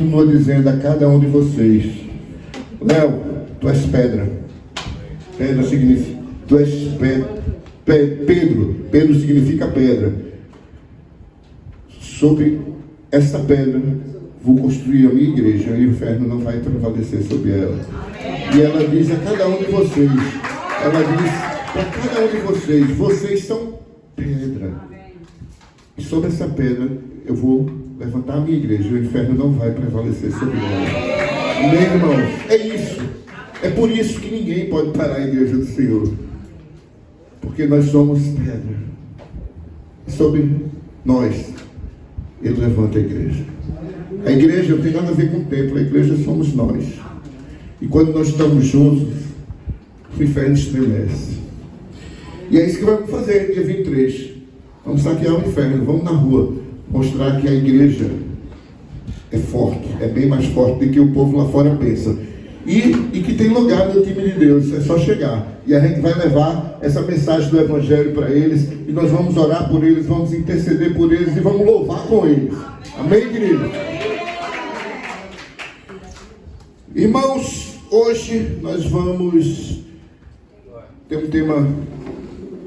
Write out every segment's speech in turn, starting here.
continua dizendo a cada um de vocês: Léo, tu és pedra. Pedra significa, tu és Pedro. Pedro significa pedra. Sobre essa pedra vou construir a minha igreja, e o inferno não vai prevalecer sobre ela. E ela diz a cada um de vocês, ela diz para cada um de vocês: vocês são pedra. E sobre essa pedra eu vou levantar a minha igreja, e o inferno não vai prevalecer sobre ela. Amém, irmãos? É isso. É por isso que ninguém pode parar a igreja do Senhor. Porque nós somos pedra. E sobre nós, Ele levanta a igreja. A igreja não tem nada a ver com o templo, a igreja somos nós. E quando nós estamos juntos, o inferno estremece. E é isso que vamos fazer dia 23. Vamos saquear o inferno, vamos na rua mostrar que a igreja é forte, é bem mais forte do que o povo lá fora pensa. E que tem lugar no time de Deus, é só chegar. E a gente vai levar essa mensagem do Evangelho para eles, e nós vamos orar por eles, vamos interceder por eles e vamos louvar com eles. Amém, querido? Irmãos, hoje nós vamos ter um tema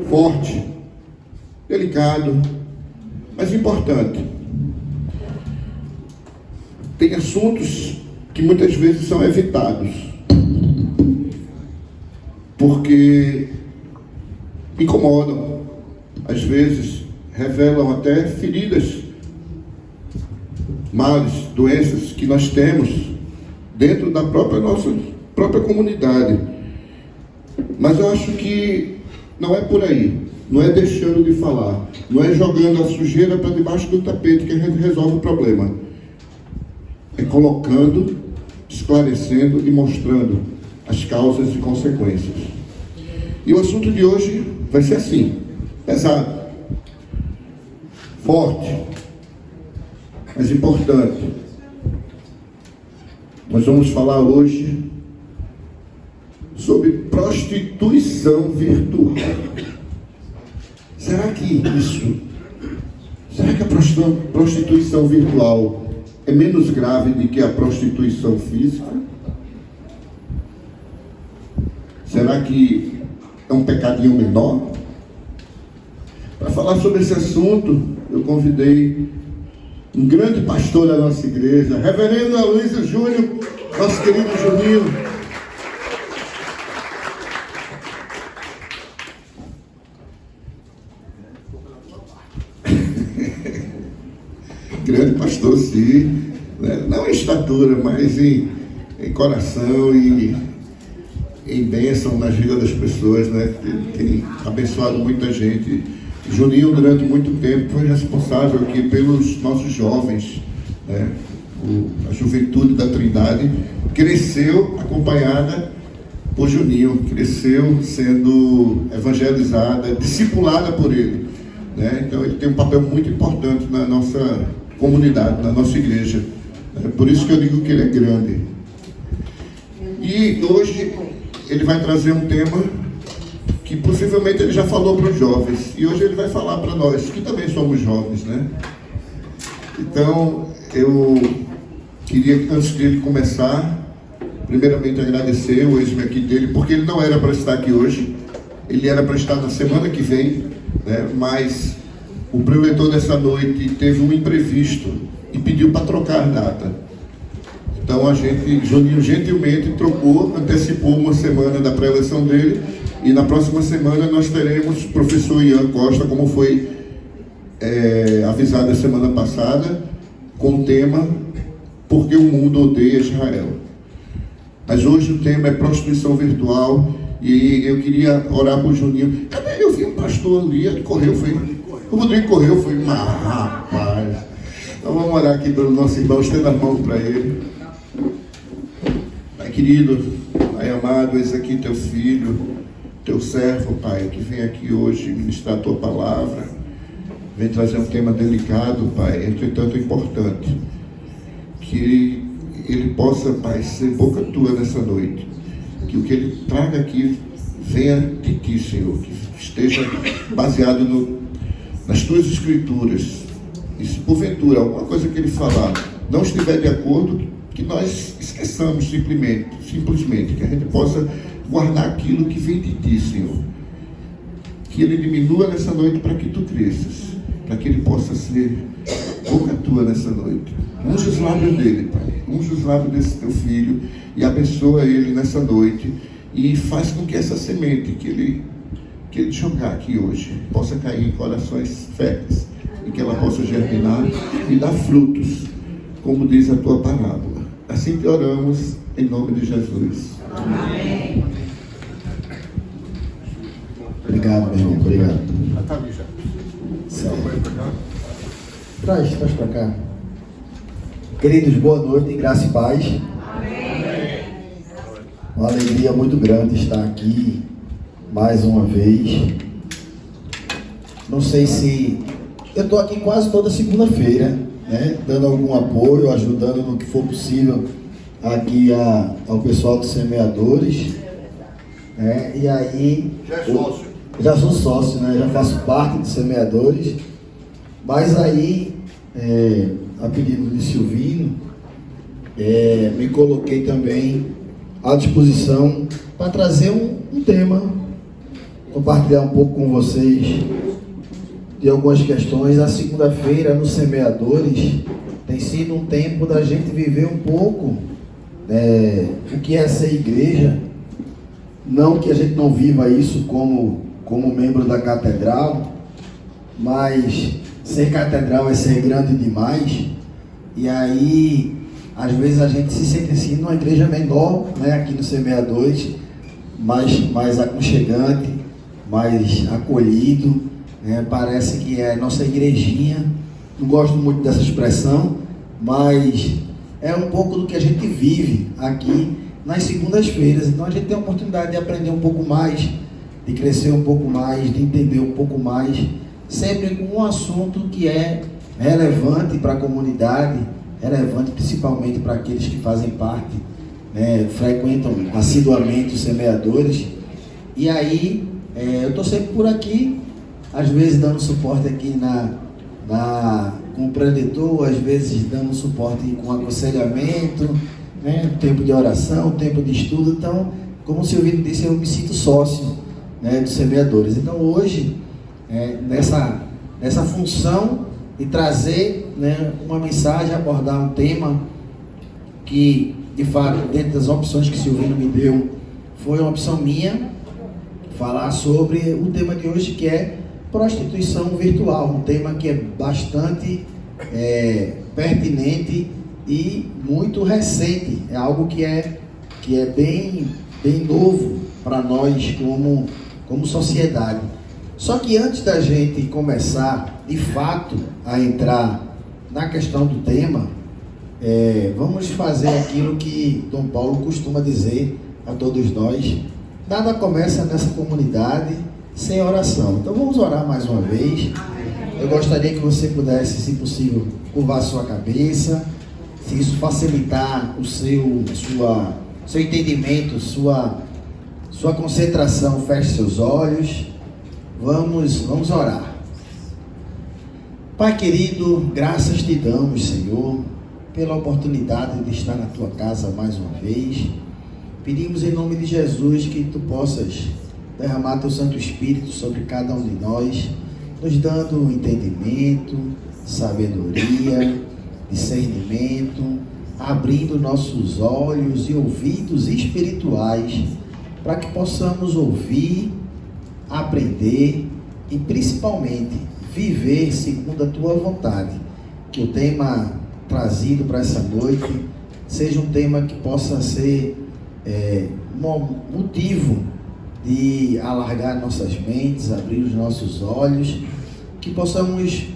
forte, delicado, mas importante. Tem assuntos que muitas vezes são evitados, porque incomodam, às vezes revelam até feridas, males, doenças que nós temos dentro da nossa própria comunidade. Mas eu acho que não é por aí, não é deixando de falar, não é jogando a sujeira para debaixo do tapete que a gente resolve o problema. É colocando, esclarecendo e mostrando as causas e consequências. E o assunto de hoje vai ser assim, pesado, forte, mas importante. Nós vamos falar hoje sobre prostituição virtual. Será que a prostituição virtual é menos grave do que a prostituição física? Será que é um pecadinho menor? Para falar sobre esse assunto, eu convidei um grande pastor da nossa igreja, Reverendo Aloysio Júnior, nosso querido Juninho. Grande pastor, sim, né? Não em estatura, mas em coração e em bênção na vida das pessoas, né? Tem abençoado muita gente. Juninho, durante muito tempo, foi responsável aqui pelos nossos jovens, né? A juventude da Trindade cresceu acompanhada por Juninho, cresceu sendo evangelizada, discipulada por ele, né? Então ele tem um papel muito importante na nossa comunidade, na nossa igreja. É por isso que eu digo que ele é grande. E hoje ele vai trazer um tema que possivelmente ele já falou para os jovens, e hoje ele vai falar para nós, que também somos jovens, né? Então, eu queria, antes de ele começar, primeiramente agradecer o ex-me aqui dele, porque ele não era para estar aqui hoje, ele era para estar na semana que vem, né? Mas o preletor dessa noite teve um imprevisto e pediu para trocar a data. Então Juninho gentilmente trocou, antecipou uma semana da pré-eleição dele, e na próxima semana nós teremos o professor Ian Costa, como foi avisado a semana passada, com o tema Porque o Mundo Odeia Israel. Mas hoje o tema é prostituição virtual, e eu queria orar por Juninho. Cadê? Eu vi um pastor ali, ele correu, o Rodrigo correu, foi, mas rapaz. Então vamos orar aqui pelo nosso irmão, estenda as mãos para ele. Pai querido, Pai amado, eis aqui teu filho, teu servo, Pai, que vem aqui hoje ministrar a tua palavra, vem trazer um tema delicado, Pai, entretanto importante, que ele possa, Pai, ser boca tua nessa noite, que o que ele traga aqui venha de ti, Senhor, que esteja baseado nas tuas escrituras, e se porventura alguma coisa que ele falar não estiver de acordo, que nós esqueçamos simplesmente, que a gente possa guardar aquilo que vem de Ti, Senhor. Que Ele diminua nessa noite para que Tu cresças, para que Ele possa ser boca Tua nessa noite. Unge os lábios dele, Pai. Unge os lábios desse Teu filho e abençoa ele nessa noite e faz com que essa semente que ele jogar aqui hoje possa cair em corações férteis e que ela possa germinar e dar frutos, como diz a Tua parábola. Assim que oramos, em nome de Jesus. Amém. Obrigado, meu irmão. Obrigado. Tá ali já. Traz para cá. Queridos, boa noite, graça e paz. Amém. Uma alegria muito grande estar aqui mais uma vez. Não sei se... Eu estou aqui quase toda segunda-feira, né? Dando algum apoio, ajudando no que for possível aqui ao pessoal dos semeadores. Né? E aí... Já é sócio. Já sou sócio, né? Já faço parte dos semeadores. Mas aí, a pedido de Silvino, me coloquei também à disposição para trazer um tema, compartilhar um pouco com vocês de algumas questões. A segunda-feira nos semeadores tem sido um tempo da gente viver um pouco o que é ser igreja. Não que a gente não viva isso como membro da catedral, mas ser catedral é ser grande demais. E aí, às vezes a gente se sente assim numa igreja menor, né, aqui no Semeadores, mais aconchegante, mais acolhido, né, parece que é nossa igrejinha. Não gosto muito dessa expressão, mas é um pouco do que a gente vive aqui nas segundas-feiras. Então a gente tem a oportunidade de aprender um pouco mais, de crescer um pouco mais, de entender um pouco mais, sempre com um assunto que é relevante para a comunidade, relevante principalmente para aqueles que fazem parte, né, frequentam assiduamente os semeadores. E aí, eu estou sempre por aqui, às vezes dando suporte aqui com o preletor, às vezes dando suporte com aconselhamento, né, tempo de oração, tempo de estudo. Então, como o Silvino disse, eu me sinto sócio, né, dos semeadores. Então hoje, nessa função de trazer, né, uma mensagem, abordar um tema que, de fato, dentro das opções que o Silvino me deu, foi uma opção minha, falar sobre o tema de hoje, que é prostituição virtual, um tema que é bastante pertinente e muito recente, é algo que é bem novo para nós como sociedade. Só que antes da gente começar, de fato, a entrar na questão do tema, vamos fazer aquilo que Dom Paulo costuma dizer a todos nós: nada começa nessa comunidade sem oração. Então vamos orar mais uma vez. Eu gostaria que você pudesse, se possível, curvar sua cabeça. Se isso facilitar o seu entendimento, sua concentração, feche seus olhos. Vamos orar. Pai querido, graças te damos, Senhor, pela oportunidade de estar na tua casa mais uma vez. Pedimos em nome de Jesus que tu possas derramar teu Santo Espírito sobre cada um de nós, nos dando entendimento, sabedoria, discernimento, abrindo nossos olhos e ouvidos espirituais para que possamos ouvir, aprender e principalmente viver segundo a tua vontade. Que o tema trazido para essa noite seja um tema que possa ser motivo de alargar nossas mentes, abrir os nossos olhos, que possamos,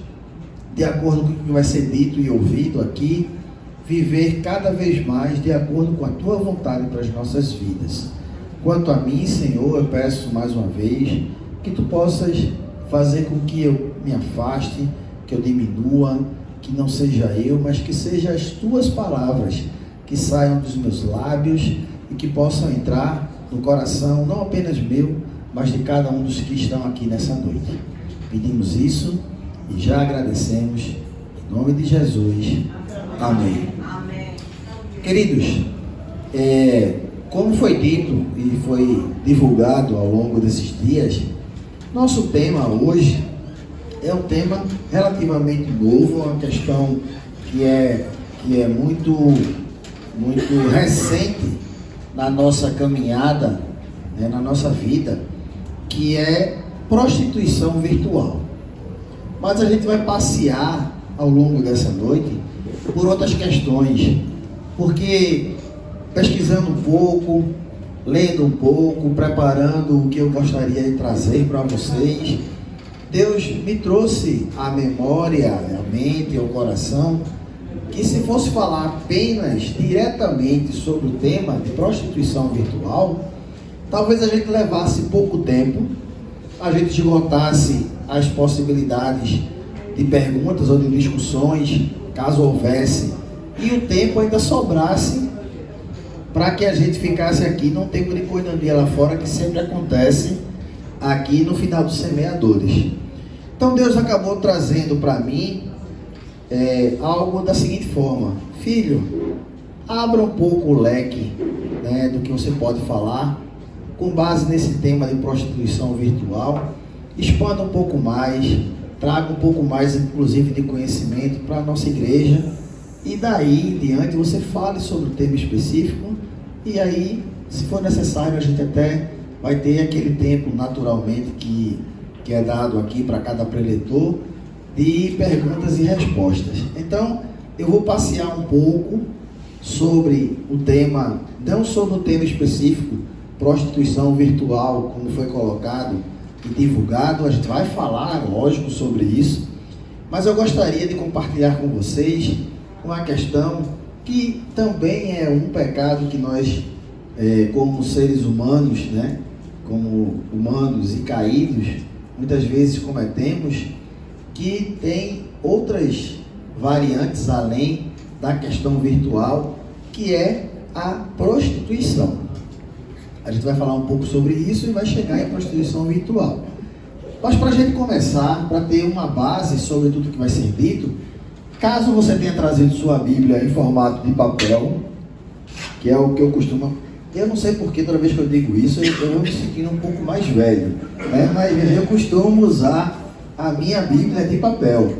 de acordo com o que vai ser dito e ouvido aqui, viver cada vez mais de acordo com a tua vontade para as nossas vidas. Quanto a mim, Senhor, eu peço mais uma vez que tu possas fazer com que eu me afaste, que eu diminua, que não seja eu, mas que sejam as tuas palavras que saiam dos meus lábios e que possam entrar no coração, não apenas meu, mas de cada um dos que estão aqui nessa noite. Pedimos isso e já agradecemos, em nome de Jesus. Amém. Queridos, como foi dito e foi divulgado ao longo desses dias, nosso tema hoje é um tema relativamente novo, uma questão que é muito recente na nossa caminhada, né, na nossa vida, que é prostituição virtual. Mas a gente vai passear ao longo dessa noite por outras questões, porque pesquisando um pouco, lendo um pouco, preparando o que eu gostaria de trazer para vocês, Deus me trouxe à memória, à mente, ao coração, que se fosse falar apenas diretamente sobre o tema de prostituição virtual, talvez a gente levasse pouco tempo, a gente esgotasse as possibilidades de perguntas ou de discussões, caso houvesse, e o tempo ainda sobrasse para que a gente ficasse aqui num tempo de coinonia lá fora, que sempre acontece aqui no final dos semeadores. Então Deus acabou trazendo para mim algo da seguinte forma: filho, abra um pouco o leque, né, do que você pode falar com base nesse tema de prostituição virtual, expanda um pouco mais, traga um pouco mais inclusive de conhecimento para a nossa igreja, e daí em diante você fale sobre o tema específico, e aí, se for necessário, a gente até vai ter aquele tempo naturalmente que é dado aqui para cada preletor, de perguntas e respostas. Então, eu vou passear um pouco sobre o tema, não sobre o tema específico, prostituição virtual, como foi colocado e divulgado. A gente vai falar, lógico, sobre isso, mas eu gostaria de compartilhar com vocês uma questão que também é um pecado que nós, como seres humanos, né, como humanos e caídos, muitas vezes cometemos, que tem outras variantes além da questão virtual, que é a prostituição. A gente vai falar um pouco sobre isso e vai chegar em prostituição virtual. Mas para a gente começar, para ter uma base sobre tudo que vai ser dito, caso você tenha trazido sua Bíblia em formato de papel, que é o que eu costumo... Eu não sei porque toda vez que eu digo isso, eu vou me sentindo um pouco mais velho, né? Mas eu costumo usar a minha Bíblia de papel.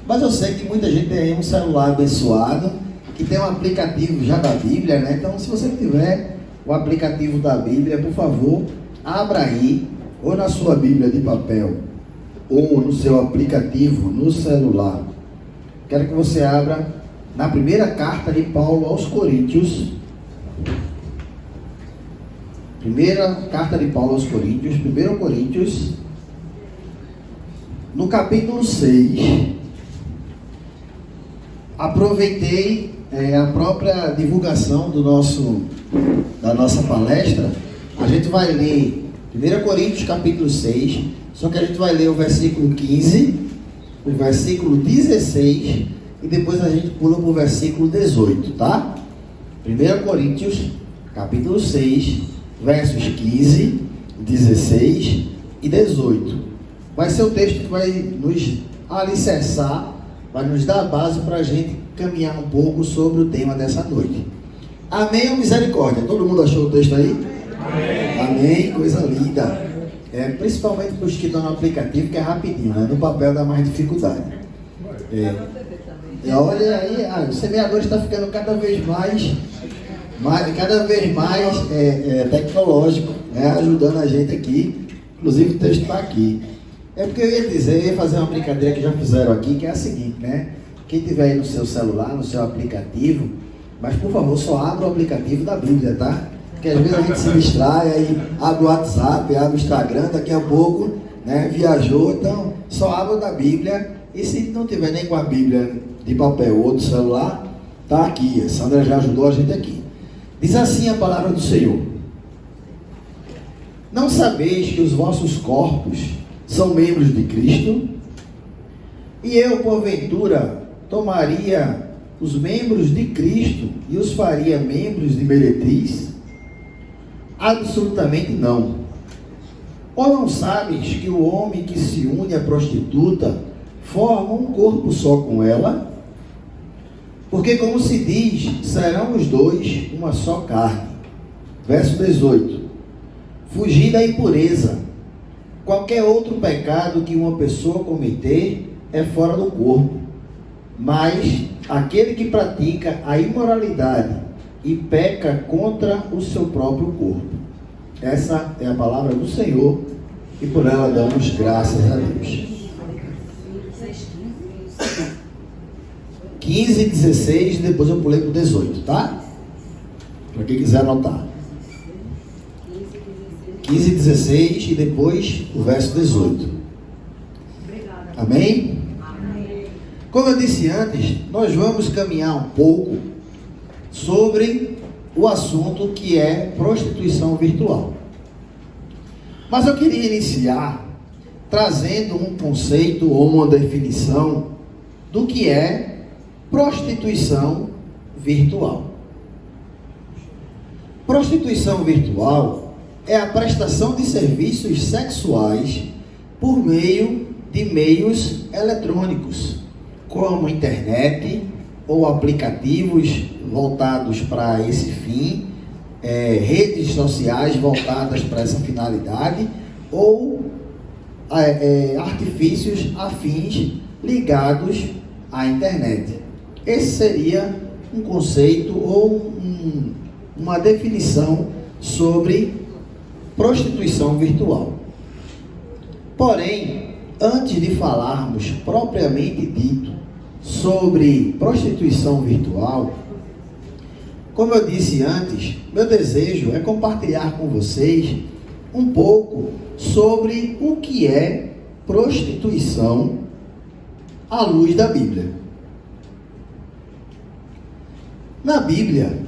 Mas eu sei que muita gente tem um celular abençoado, que tem um aplicativo já da Bíblia, né? Então, se você tiver o aplicativo da Bíblia, por favor, abra aí, ou na sua Bíblia de papel, ou no seu aplicativo no celular. Quero que você abra na primeira carta de Paulo aos Coríntios. Primeira carta de Paulo aos Coríntios, 1 Coríntios, no capítulo 6. Aproveitei a própria divulgação da nossa palestra. A gente vai ler 1 Coríntios capítulo 6, só que a gente vai ler o versículo 15, o versículo 16 e depois a gente pula para o versículo 18, tá? 1 Coríntios capítulo 6, versos 15, 16 e 18. Vai ser o texto que vai nos alicerçar, vai nos dar a base para a gente caminhar um pouco sobre o tema dessa noite. Amém ou misericórdia? Todo mundo achou o texto aí? Amém. Amém, coisa linda. Principalmente para os que estão no aplicativo, que é rapidinho, né? No papel dá mais dificuldade. Olha aí, o semeador está ficando cada vez mais tecnológico, né? Ajudando a gente aqui. Inclusive o texto está aqui. É porque eu ia fazer uma brincadeira que já fizeram aqui, que é a seguinte, né? Quem tiver aí no seu celular, no seu aplicativo, mas por favor, só abra o aplicativo da Bíblia, tá? Porque às vezes a gente se distrai, aí abre o WhatsApp, abre o Instagram, daqui a pouco, né, viajou. Então, só abra da Bíblia. E se não tiver nem com a Bíblia de papel ou do celular, tá aqui. A Sandra já ajudou a gente aqui. Diz assim a palavra do Senhor: não sabeis que os vossos corpos são membros de Cristo? E eu, porventura, tomaria os membros de Cristo e os faria membros de meretriz? Absolutamente não. Ou não sabes que o homem que se une à prostituta forma um corpo só com ela? Porque como se diz, serão os dois uma só carne. Verso 18. Fugir da impureza. Qualquer outro pecado que uma pessoa cometer é fora do corpo. Mas aquele que pratica a imoralidade e peca contra o seu próprio corpo. Essa é a palavra do Senhor e por ela damos graças a Deus. 15, 16, depois eu pulei para o 18, tá? Para quem quiser anotar. 15, 16 e depois o verso 18. Amém? Amém. Como eu disse antes, nós vamos caminhar um pouco sobre o assunto que é prostituição virtual. Mas eu queria iniciar trazendo um conceito ou uma definição do que é prostituição virtual. Prostituição virtual é a prestação de serviços sexuais por meio de meios eletrônicos, como internet ou aplicativos voltados para esse fim, redes sociais voltadas para essa finalidade, ou artifícios afins ligados à internet. Esse seria um conceito ou uma definição sobre prostituição virtual. Porém, antes de falarmos propriamente dito sobre prostituição virtual, como eu disse antes, meu desejo é compartilhar com vocês um pouco sobre o que é prostituição à luz da Bíblia. Na Bíblia,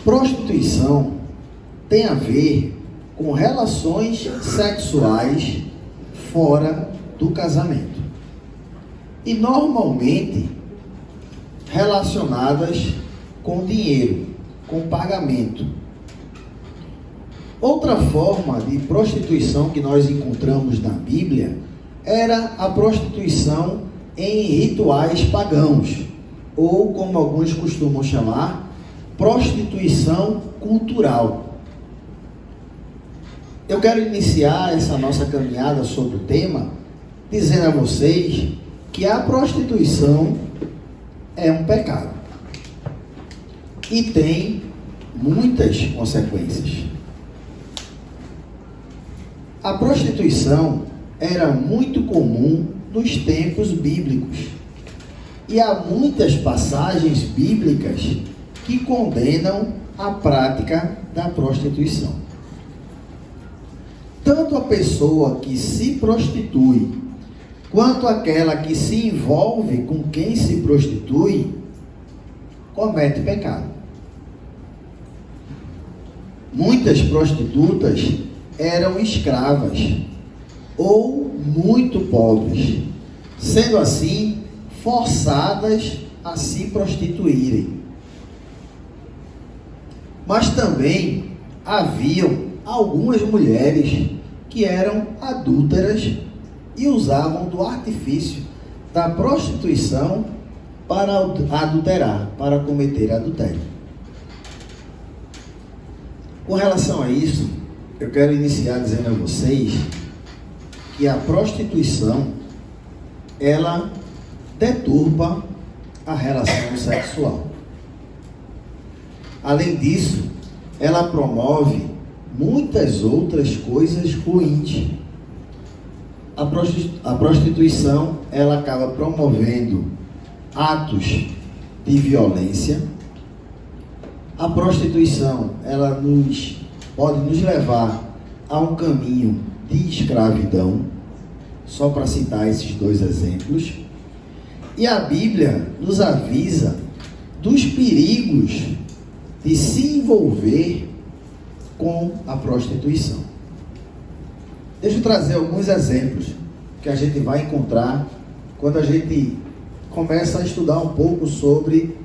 prostituição tem a ver com relações sexuais fora do casamento. E normalmente relacionadas com dinheiro, com pagamento. Outra forma de prostituição que nós encontramos na Bíblia era a prostituição em rituais pagãos, ou como alguns costumam chamar, prostituição cultural. Eu quero iniciar essa nossa caminhada sobre o tema dizendo a vocês que a prostituição é um pecado e tem muitas consequências. A prostituição era muito comum nos tempos bíblicos e há muitas passagens bíblicas que condenam a prática da prostituição. Tanto a pessoa que se prostitui, quanto aquela que se envolve com quem se prostitui, comete pecado. Muitas prostitutas eram escravas ou muito pobres, sendo assim forçadas a se prostituírem. Mas também haviam algumas mulheres que eram adúlteras e usavam do artifício da prostituição para adulterar, para cometer adultério. Com relação a isso, eu quero iniciar dizendo a vocês que a prostituição, ela deturpa a relação sexual. Além disso, ela promove muitas outras coisas ruins. A prostituição, ela acaba promovendo atos de violência. A prostituição, ela pode nos levar a um caminho de escravidão, só para citar esses dois exemplos. E a Bíblia nos avisa dos perigos de se envolver com a prostituição. Deixa eu trazer alguns exemplos que a gente vai encontrar quando a gente começa a estudar um pouco sobre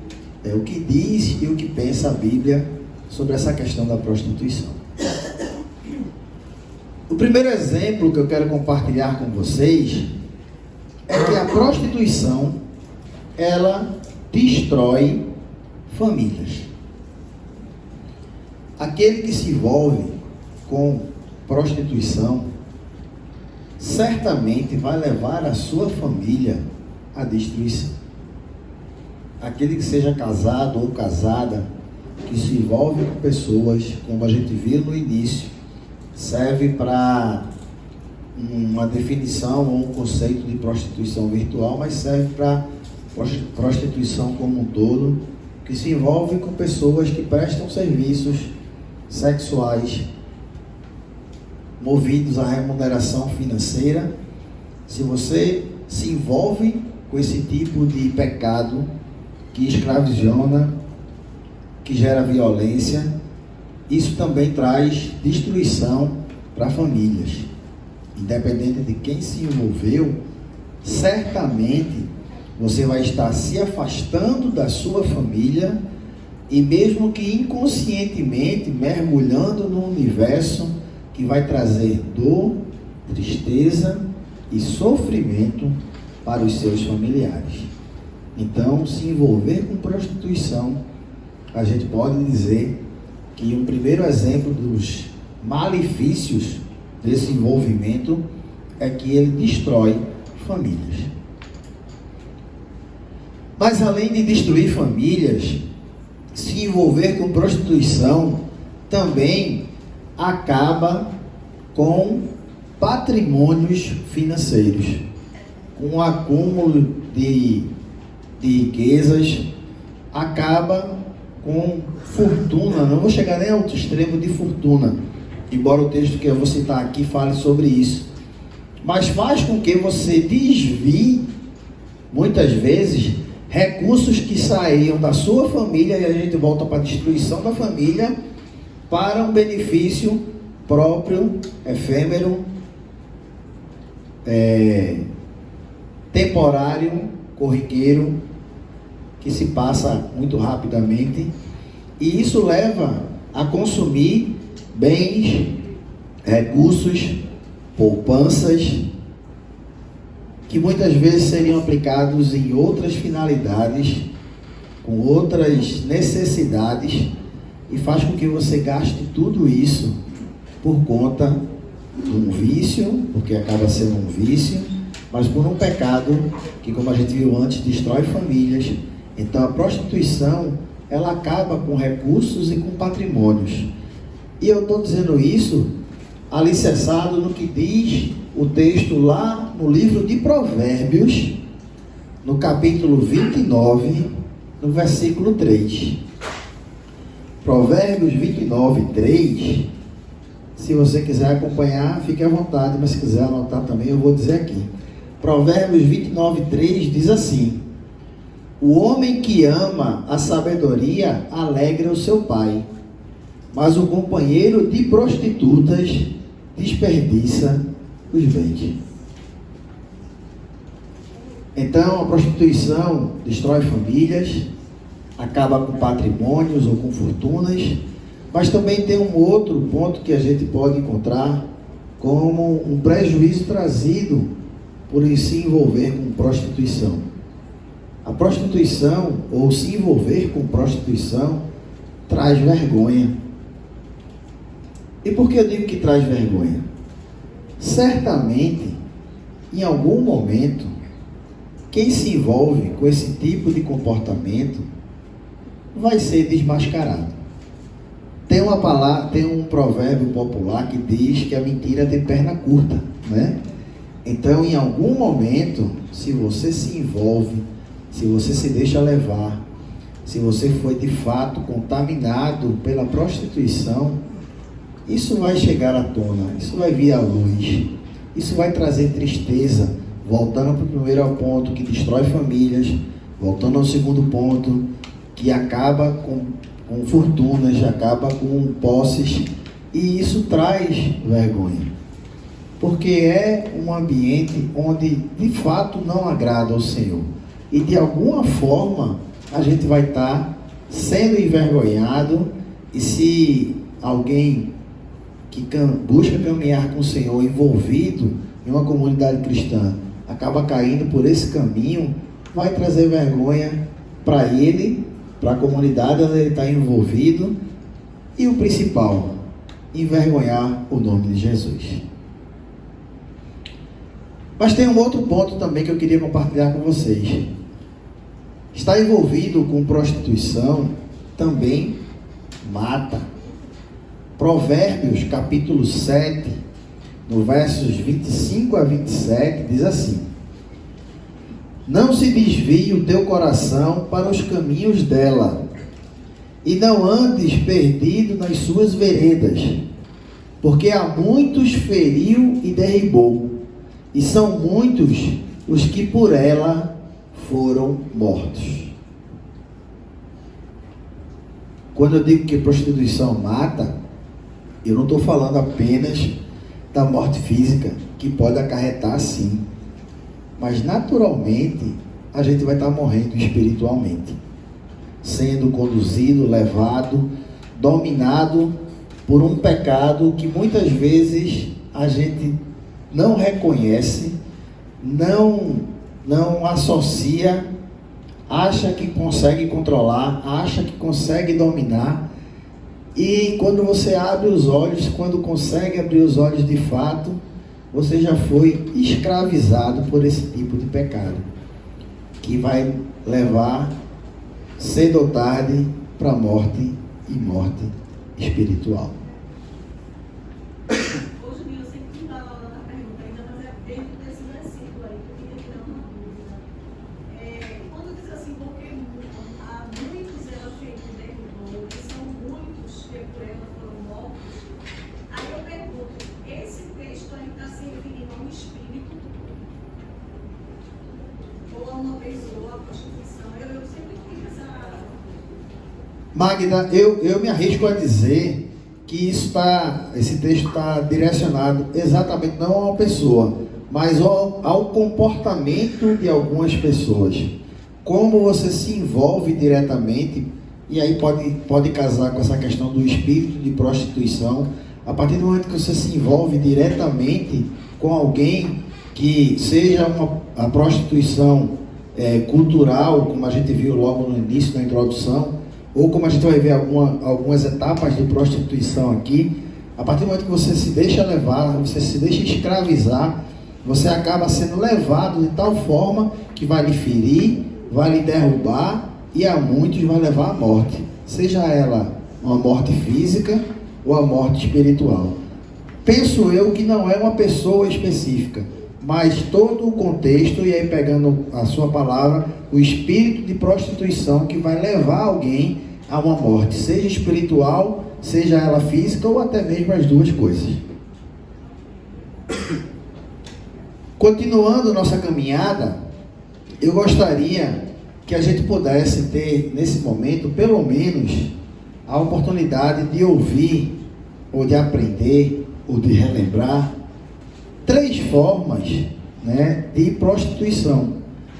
o que diz e o que pensa a Bíblia sobre essa questão da prostituição. O primeiro exemplo que eu quero compartilhar com vocês é que a prostituição, ela destrói famílias. Aquele que se envolve com prostituição certamente vai levar a sua família à destruição. Aquele que seja casado ou casada, que se envolve com pessoas, como a gente viu no início, serve para uma definição ou um conceito de prostituição virtual, mas serve para prostituição como um todo, que se envolve com pessoas que prestam serviços sexuais movidos à remuneração financeira. Se você se envolve com esse tipo de pecado que escravizona, que gera violência, isso também traz destruição para famílias. Independente de quem se envolveu, certamente você vai estar se afastando da sua família e mesmo que inconscientemente mergulhando no universo que vai trazer dor, tristeza e sofrimento para os seus familiares. Então, se envolver com prostituição, a gente pode dizer que um primeiro exemplo dos malefícios desse envolvimento é que ele destrói famílias. Mas além de destruir famílias, se envolver com prostituição também acaba com patrimônios financeiros, com o acúmulo de riquezas, acaba com fortuna. Não vou chegar nem ao extremo de fortuna, embora o texto que eu vou citar aqui fale sobre isso, mas faz com que você desvie, muitas vezes, recursos que saíam da sua família, e a gente volta para a destruição da família, para um benefício próprio, efêmero, temporário, corriqueiro, que se passa muito rapidamente, e isso leva a consumir bens, recursos, poupanças, que muitas vezes seriam aplicados em outras finalidades, com outras necessidades, e faz com que você gaste tudo isso por conta de um vício, porque acaba sendo um vício, mas por um pecado que, como a gente viu antes, destrói famílias. Então a prostituição, ela acaba com recursos e com patrimônios. E eu estou dizendo isso alicerçado no que diz o texto lá no livro de Provérbios, no capítulo 29, no versículo 3. Provérbios 29, 3. Se você quiser acompanhar, fique à vontade, mas se quiser anotar também, eu vou dizer aqui. Provérbios 29, 3 diz assim: o homem que ama a sabedoria alegra o seu pai, mas o companheiro de prostitutas desperdiça os bens. Então a prostituição destrói famílias, acaba com patrimônios ou com fortunas, mas também tem um outro ponto que a gente pode encontrar como um prejuízo trazido por se envolver com prostituição. A prostituição, ou se envolver com prostituição, traz vergonha. E por que eu digo que traz vergonha? Certamente, em algum momento, quem se envolve com esse tipo de comportamento vai ser desmascarado. Tem um provérbio popular que diz que a mentira tem perna curta, né? Então, em algum momento, se você se envolve, se você se deixa levar, se você foi de fato contaminado pela prostituição, isso vai chegar à tona, isso vai vir à luz, isso vai trazer tristeza, voltando para o primeiro ponto, que destrói famílias, voltando ao segundo ponto, que acaba com fortunas, acaba com posses, e isso traz vergonha, porque é um ambiente onde de fato não agrada ao Senhor, e de alguma forma a gente vai estar sendo envergonhado. E se alguém que busca caminhar com o Senhor, envolvido em uma comunidade cristã, acaba caindo por esse caminho, vai trazer vergonha para ele, para a comunidade onde ele está envolvido, e o principal, envergonhar o nome de Jesus. Mas tem um outro ponto também que eu queria compartilhar com vocês. Estar envolvido com prostituição também mata. Provérbios capítulo 7, no versos 25 a 27, diz assim: não se desvie o teu coração para os caminhos dela, e não andes perdido nas suas veredas, porque a muitos feriu e derribou, e são muitos os que por ela foram mortos. Quando eu digo que prostituição mata, eu não estou falando apenas da morte física, que pode acarretar sim, mas naturalmente a gente vai estar morrendo espiritualmente, sendo conduzido, levado, dominado por um pecado que muitas vezes a gente não reconhece, não associa, acha que consegue controlar, acha que consegue dominar, e quando você abre os olhos, quando consegue abrir os olhos de fato, você já foi escravizado por esse tipo de pecado, que vai levar cedo ou tarde para a morte, e morte espiritual. Hoje eu sei que não está na pergunta ainda, mas é dentro desse versículo aí que eu queria tirar uma dúvida. Quando diz assim, porque há muitos ela fez e derrubou, e são muitos que por ela foram mortos, aí eu pergunto, esse texto aí está se referindo a um espírito ou a uma pessoa, a prostituição? Eu sempre tive essa... Magda, eu me arrisco a dizer que esse texto está direcionado exatamente não a uma pessoa, mas ao comportamento de algumas pessoas. Como você se envolve diretamente, e aí pode casar com essa questão do espírito de prostituição. A partir do momento que você se envolve diretamente com alguém que seja a prostituição cultural, como a gente viu logo no início da introdução, ou como a gente vai ver algumas etapas de prostituição aqui, a partir do momento que você se deixa levar, você se deixa escravizar, você acaba sendo levado de tal forma que vai lhe ferir, vai lhe derrubar, e a muitos vai levar à morte, seja ela uma morte física ou a morte espiritual. Penso eu que não é uma pessoa específica, mas todo o contexto, e aí pegando a sua palavra, o espírito de prostituição que vai levar alguém a uma morte, seja espiritual, seja ela física, ou até mesmo as duas coisas. Continuando nossa caminhada, eu gostaria que a gente pudesse ter, nesse momento, pelo menos, a oportunidade de ouvir, ou de aprender, ou de relembrar, 3 formas, de prostituição,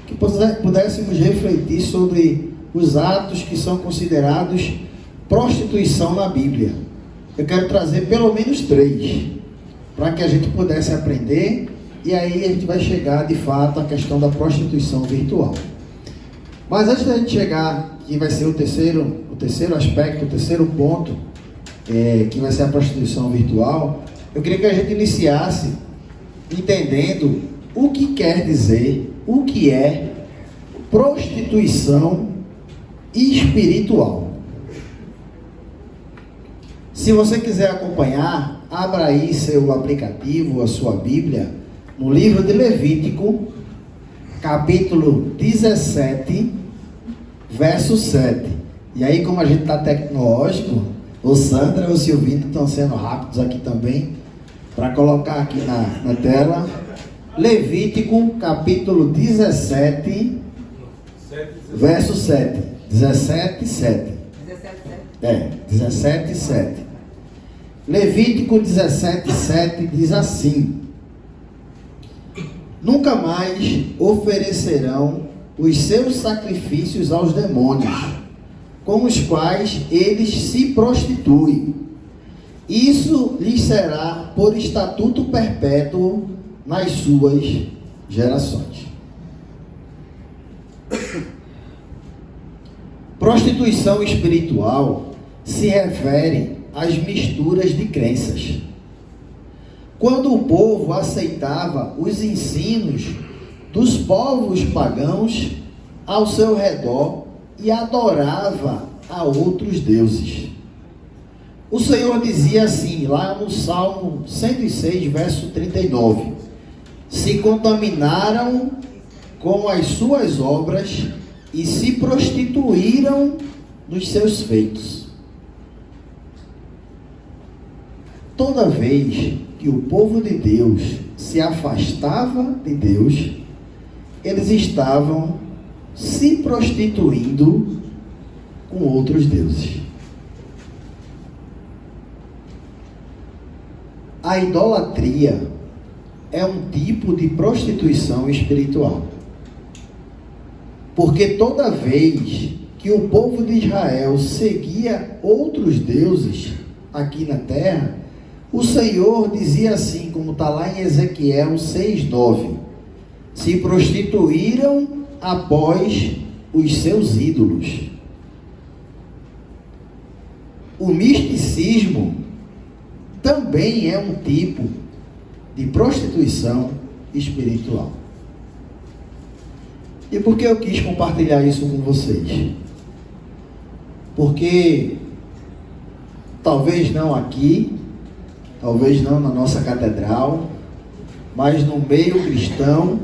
que pudéssemos refletir sobre os atos que são considerados prostituição na Bíblia. Eu quero trazer pelo menos 3, para que a gente pudesse aprender, e aí a gente vai chegar de fato à questão da prostituição virtual. Mas antes da gente chegar, que vai ser o terceiro aspecto, o terceiro ponto, que vai ser a prostituição virtual, eu queria que a gente iniciasse entendendo o que quer dizer, o que é prostituição espiritual. Se você quiser acompanhar, abra aí seu aplicativo, a sua Bíblia, no livro de Levítico, capítulo 17, verso 7. E aí, como a gente está tecnológico, o Sandra e o Silvino estão sendo rápidos aqui também, para colocar aqui na tela. Levítico, capítulo 17, verso 7. 17, 7. 17, 7. Levítico 17, 7 diz assim: nunca mais oferecerão os seus sacrifícios aos demônios, com os quais eles se prostituem. Isso lhes será por estatuto perpétuo nas suas gerações. Prostituição espiritual se refere às misturas de crenças. Quando o povo aceitava os ensinos dos povos pagãos ao seu redor e adorava a outros deuses. O Senhor dizia assim, lá no Salmo 106, verso 39, se contaminaram com as suas obras e se prostituíram nos seus feitos. Toda vez que o povo de Deus se afastava de Deus, eles estavam se prostituindo com outros deuses. A idolatria é um tipo de prostituição espiritual. Porque toda vez que o povo de Israel seguia outros deuses aqui na terra, o Senhor dizia assim, como está lá em Ezequiel 6:9, se prostituíram após os seus ídolos. O misticismo também é um tipo de prostituição espiritual. E por que eu quis compartilhar isso com vocês? Porque talvez não aqui, talvez não na nossa catedral, mas no meio cristão,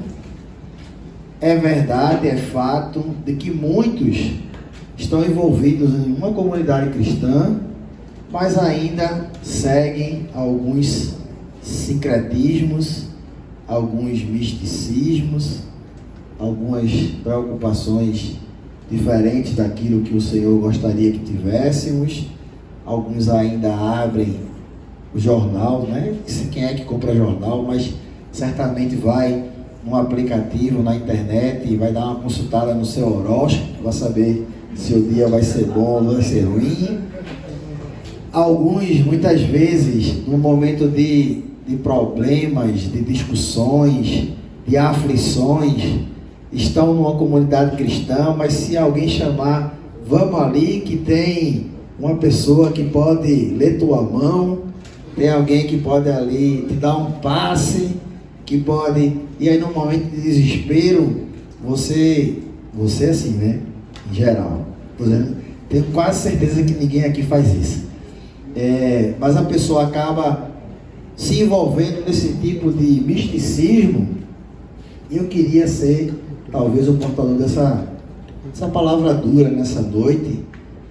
é verdade, é fato, de que muitos estão envolvidos em uma comunidade cristã, mas ainda seguem alguns sincretismos, alguns misticismos, algumas preocupações diferentes daquilo que o Senhor gostaria que tivéssemos. Alguns ainda abrem o jornal, né? Quem é que compra jornal, mas certamente vai num aplicativo na internet e vai dar uma consultada no seu horóscopo para saber se o dia vai ser bom ou vai ser ruim. Alguns, muitas vezes, no momento de problemas, de discussões, de aflições, estão numa comunidade cristã, mas se alguém chamar, vamos ali que tem uma pessoa que pode ler tua mão, tem alguém que pode ali te dar um passe, que pode, e aí no momento de desespero, você assim, né? Em geral, por exemplo, tenho quase certeza que ninguém aqui faz isso. Mas a pessoa acaba se envolvendo nesse tipo de misticismo, e eu queria ser talvez o portador dessa palavra dura nessa noite.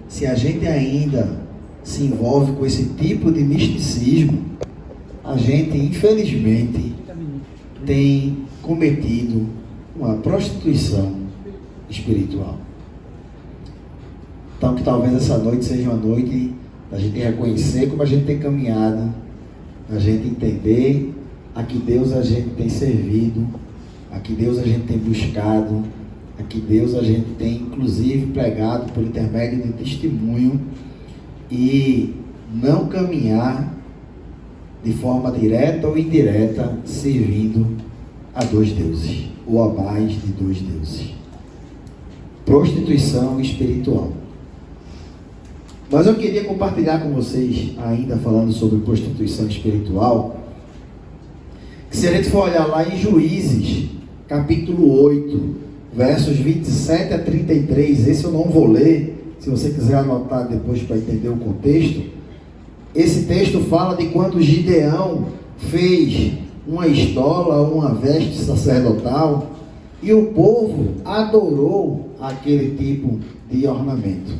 Se a gente ainda se envolve com esse tipo de misticismo, a gente infelizmente tem cometido uma prostituição espiritual. Então que talvez essa noite seja uma noite da gente reconhecer como a gente tem caminhado, a gente entender a que Deus a gente tem servido, a que Deus a gente tem buscado, a que Deus a gente tem inclusive pregado por intermédio de testemunho, e não caminhar de forma direta ou indireta servindo a dois deuses ou a mais de dois deuses. Prostituição espiritual. Mas eu queria compartilhar com vocês, ainda falando sobre prostituição espiritual, que se a gente for olhar lá em Juízes, capítulo 8, versos 27 a 33, esse eu não vou ler, se você quiser anotar depois para entender o contexto. Esse texto fala de quando Gideão fez uma estola, uma veste sacerdotal, e o povo adorou aquele tipo de ornamento.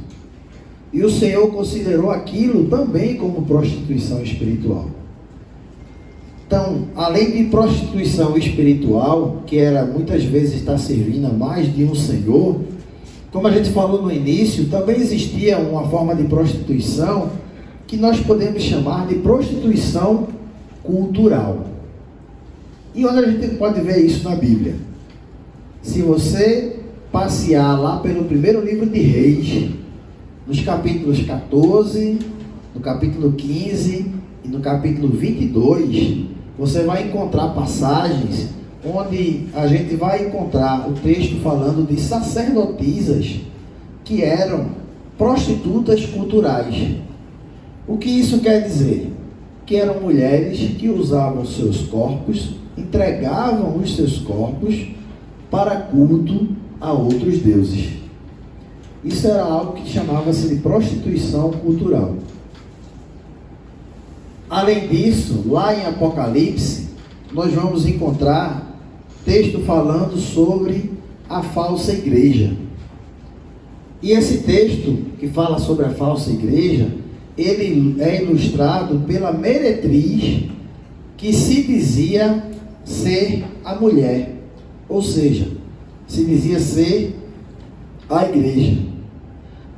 E o Senhor considerou aquilo também como prostituição espiritual. Então, além de prostituição espiritual, que era muitas vezes estar servindo a mais de um senhor, como a gente falou no início, também existia uma forma de prostituição que nós podemos chamar de prostituição cultural. E onde a gente pode ver isso na Bíblia? Se você passear lá pelo primeiro livro de Reis, nos capítulos 14, no capítulo 15 e no capítulo 22, você vai encontrar passagens onde a gente vai encontrar o texto falando de sacerdotisas que eram prostitutas culturais. O que isso quer dizer? Que eram mulheres que usavam seus corpos, entregavam os seus corpos para culto a outros deuses. Isso era algo que chamava-se de prostituição cultural. Além disso, lá em Apocalipse, nós vamos encontrar texto falando sobre a falsa igreja. E esse texto que fala sobre a falsa igreja, ele é ilustrado pela meretriz que se dizia ser a mulher, ou seja, se dizia ser a igreja,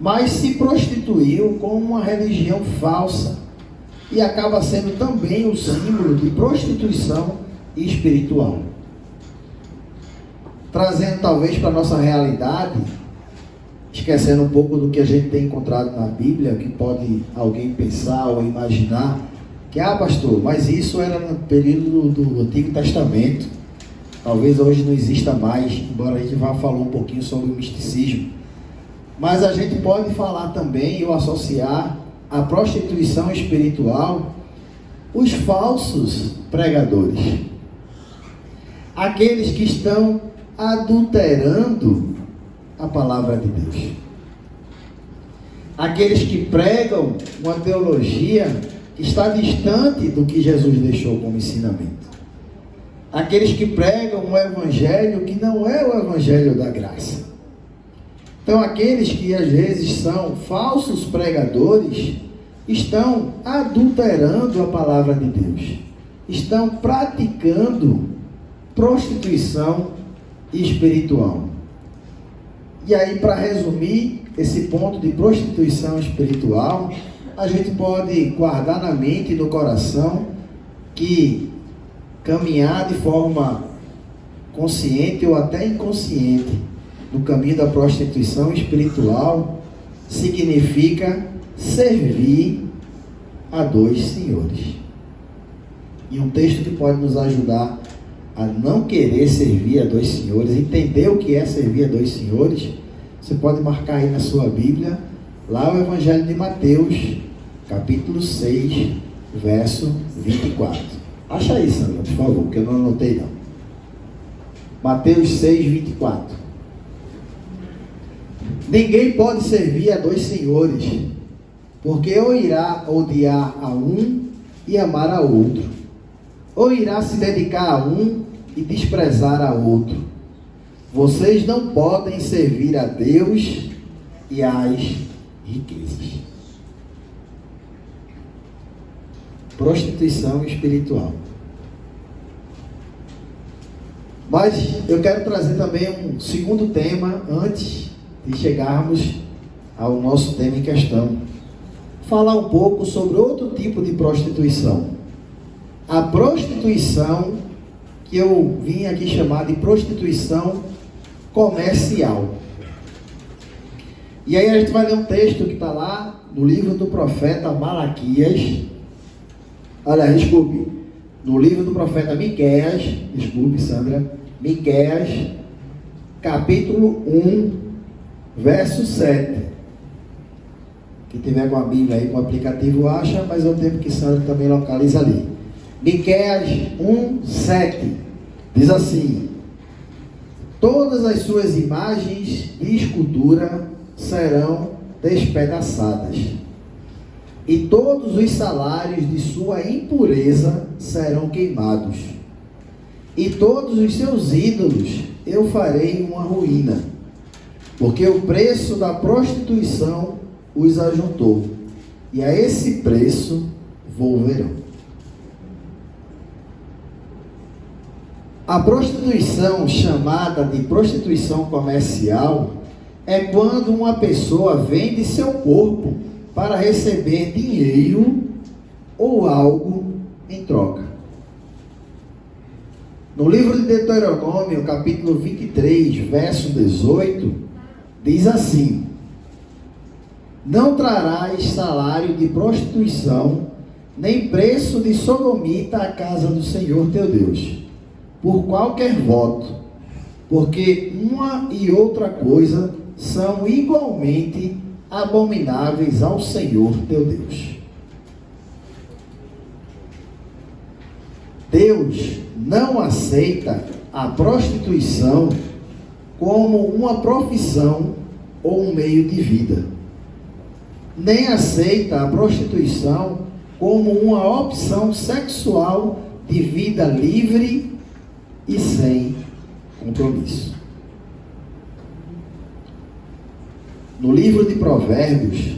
mas se prostituiu com uma religião falsa e acaba sendo também o símbolo de prostituição espiritual. Trazendo talvez para a nossa realidade, esquecendo um pouco do que a gente tem encontrado na Bíblia, que pode alguém pensar ou imaginar, que, pastor, mas isso era no período do Antigo Testamento, talvez hoje não exista mais, embora a gente vá falar um pouquinho sobre o misticismo, mas a gente pode falar também, ou associar a prostituição espiritual, os falsos pregadores, aqueles que estão adulterando a palavra de Deus, aqueles que pregam uma teologia que está distante do que Jesus deixou como ensinamento, aqueles que pregam um evangelho que não é o evangelho da graça. Então, aqueles que às vezes são falsos pregadores estão adulterando a palavra de Deus, estão praticando prostituição espiritual. E aí, para resumir esse ponto de prostituição espiritual, a gente pode guardar na mente e no coração que caminhar de forma consciente ou até inconsciente no caminho da prostituição espiritual significa servir a dois senhores. E um texto que pode nos ajudar a não querer servir a dois senhores, entender o que é servir a dois senhores, você pode marcar aí na sua Bíblia, lá o Evangelho de Mateus, capítulo 6, verso 24. Acha aí, Sandra, por favor, que eu não anotei não. Mateus 6, 24. Ninguém pode servir a dois senhores, porque ou irá odiar a um e amar a outro, ou irá se dedicar a um e desprezar a outro. Vocês não podem servir a Deus e às riquezas. Prostituição espiritual. Mas eu quero trazer também um segundo tema antes de chegarmos ao nosso tema em questão. Falar um pouco sobre outro tipo de prostituição. A prostituição que eu vim aqui chamar de prostituição comercial. E aí a gente vai ler um texto que está lá no livro do profeta Malaquias. Olha, desculpe. No livro do profeta Miqueias, desculpe, Sandra. Miqueias, capítulo 1, verso 7. Quem tiver com a Bíblia aí, com o aplicativo acha, mas é o tempo que Sandra também localiza ali. Miqueias 1, 7. Diz assim: todas as suas imagens de escultura serão despedaçadas, e todos os salários de sua impureza serão queimados, e todos os seus ídolos eu farei uma ruína, porque o preço da prostituição os ajuntou, e a esse preço volverão. A prostituição, chamada de prostituição comercial, é quando uma pessoa vende seu corpo para receber dinheiro ou algo em troca. No livro de Deuteronômio, capítulo 23, verso 18, diz assim: não trarás salário de prostituição, nem preço de sodomita à casa do Senhor teu Deus, por qualquer voto, porque uma e outra coisa são igualmente abomináveis ao Senhor teu Deus. Deus não aceita a prostituição como uma profissão ou um meio de vida. Nem aceita a prostituição como uma opção sexual de vida livre e sem compromisso. No livro de Provérbios,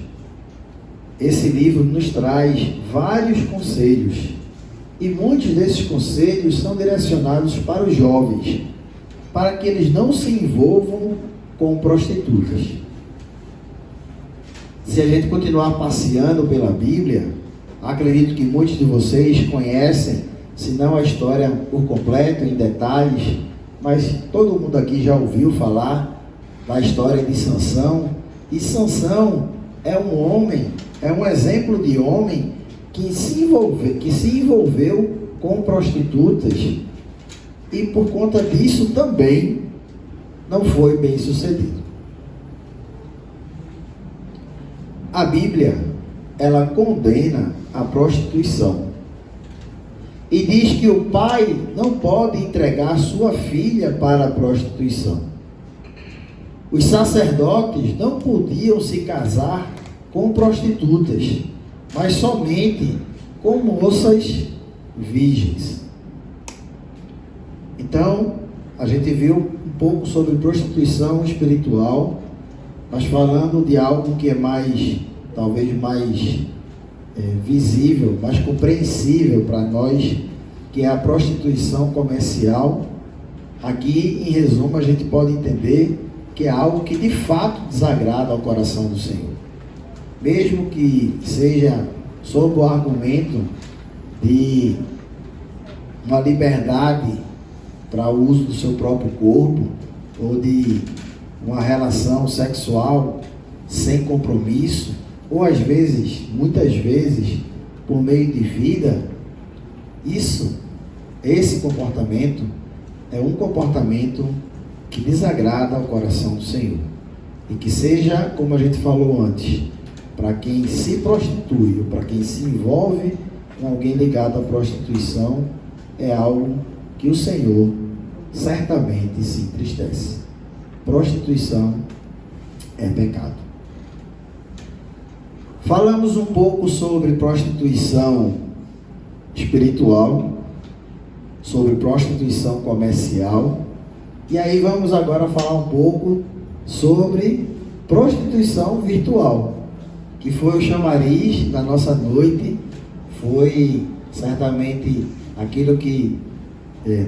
esse livro nos traz vários conselhos, e muitos desses conselhos são direcionados para os jovens, para que eles não se envolvam com prostitutas. Se a gente continuar passeando pela Bíblia, acredito que muitos de vocês conhecem, se não a história por completo, em detalhes, mas todo mundo aqui já ouviu falar da história de Sansão. E Sansão é um homem, é um exemplo de homem que se envolveu com prostitutas, e por conta disso também não foi bem sucedido. A Bíblia, ela condena a prostituição e diz que o pai não pode entregar sua filha para a prostituição. Os sacerdotes não podiam se casar com prostitutas, mas somente com moças virgens. Então, a gente viu um pouco sobre prostituição espiritual, mas falando de algo que é mais, talvez mais visível, mais compreensível para nós, que é a prostituição comercial. Aqui, em resumo, a gente pode entender que é algo que de fato desagrada ao coração do Senhor. Mesmo que seja sob o argumento de uma liberdade para o uso do seu próprio corpo, ou de uma relação sexual sem compromisso, ou às vezes, muitas vezes, por meio de vida, esse comportamento é um comportamento que desagrada ao coração do Senhor. E que seja, como a gente falou antes, para quem se prostitui ou para quem se envolve com alguém ligado à prostituição, é algo que o Senhor certamente se entristece. Prostituição é pecado. Falamos um pouco sobre prostituição espiritual, sobre prostituição comercial, e aí vamos agora falar um pouco sobre prostituição virtual, que foi o chamariz da nossa noite, foi certamente aquilo que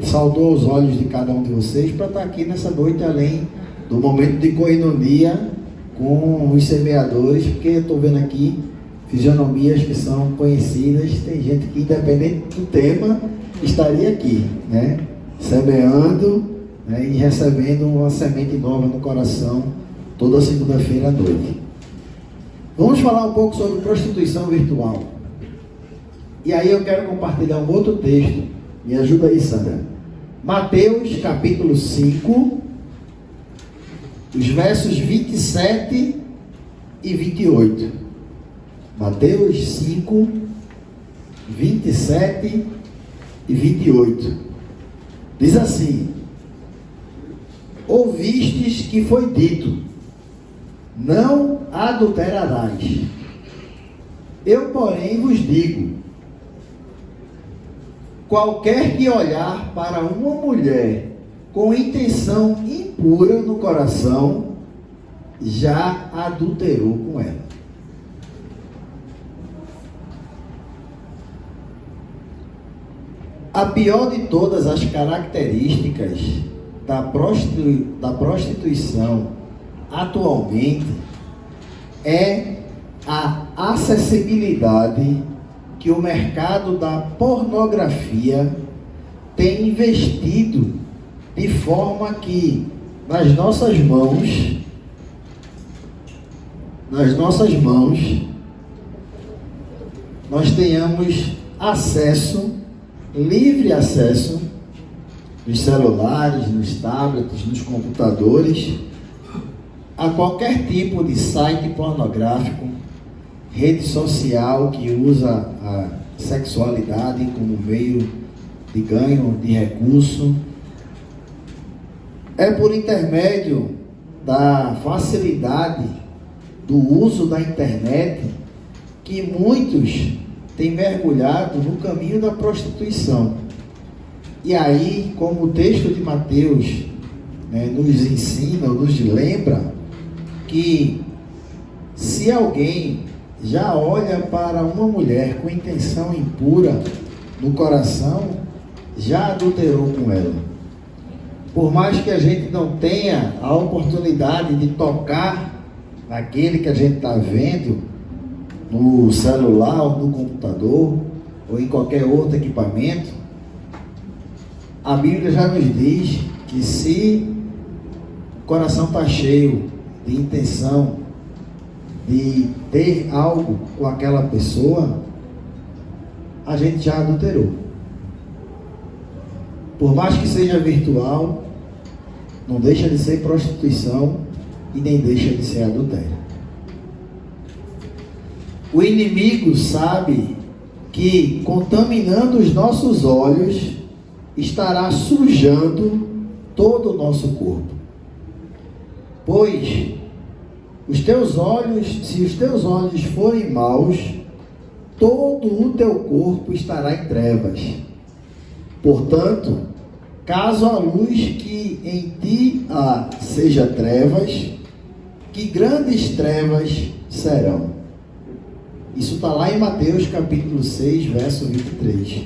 saltou os olhos de cada um de vocês para estar aqui nessa noite, além do momento de coinonia com os semeadores, porque eu estou vendo aqui fisionomias que são conhecidas. Tem gente que, independente do tema, estaria aqui, né, semeando, né, e recebendo uma semente nova no coração toda segunda-feira à noite. Vamos falar um pouco sobre prostituição virtual. E aí eu quero compartilhar um outro texto. Me ajuda aí, Sandra. Mateus capítulo 5, os versos 27 e 28. Mateus 5, 27 e 28. Diz assim: ouvistes que foi dito, não adulterarás. Eu, porém, vos digo, qualquer que olhar para uma mulher com intenção impura no coração, já adulterou com ela. A pior de todas as características da prostituição atualmente é a acessibilidade que o mercado da pornografia tem investido, de forma que nas nossas mãos nós tenhamos acesso, livre acesso, nos celulares, nos tablets, nos computadores, a qualquer tipo de site pornográfico, rede social que usa a sexualidade como meio de ganho de recurso. É por intermédio da facilidade do uso da internet que muitos têm mergulhado no caminho da prostituição. E aí, como o texto de Mateus nos ensina, nos lembra, que se alguém já olha para uma mulher com intenção impura no coração, já adulterou com ela. Por mais que a gente não tenha a oportunidade de tocar naquele que a gente está vendo no celular ou no computador ou em qualquer outro equipamento, a Bíblia já nos diz que se o coração está cheio de intenção de ter algo com aquela pessoa, a gente já adulterou. Por mais que seja virtual, não deixa de ser prostituição e nem deixa de ser adultério. O inimigo sabe que contaminando os nossos olhos, estará sujando todo o nosso corpo. Pois os teus olhos, se os teus olhos forem maus, todo o teu corpo estará em trevas. Portanto, caso a luz que em ti há seja trevas, que grandes trevas serão. Isso está lá em Mateus capítulo 6, verso 23.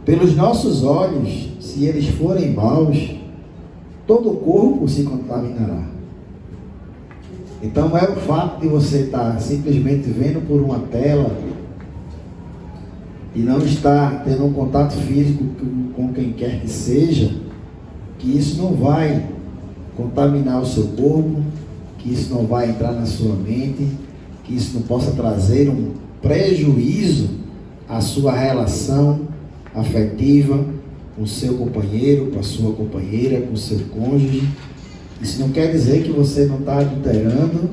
Pelos nossos olhos, se eles forem maus, todo o corpo se contaminará. Então não é o fato de você estar simplesmente vendo por uma tela e não estar tendo um contato físico com quem quer que seja, que isso não vai contaminar o seu corpo, que isso não vai entrar na sua mente, que isso não possa trazer um prejuízo à sua relação afetiva com o seu companheiro, com a sua companheira, com o seu cônjuge. Isso não quer dizer que você não está adulterando,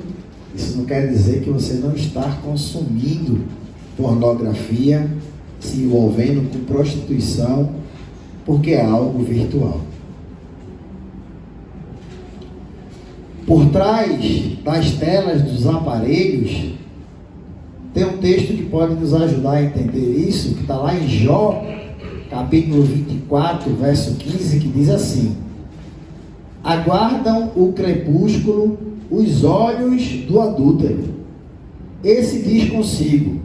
isso não quer dizer que você não está consumindo pornografia, se envolvendo com prostituição, porque é algo virtual. Por trás das telas dos aparelhos, tem um texto que pode nos ajudar a entender isso, que está lá em Jó, capítulo 24, verso 15, que diz assim: aguardam o crepúsculo os olhos do adúltero. Esse diz consigo: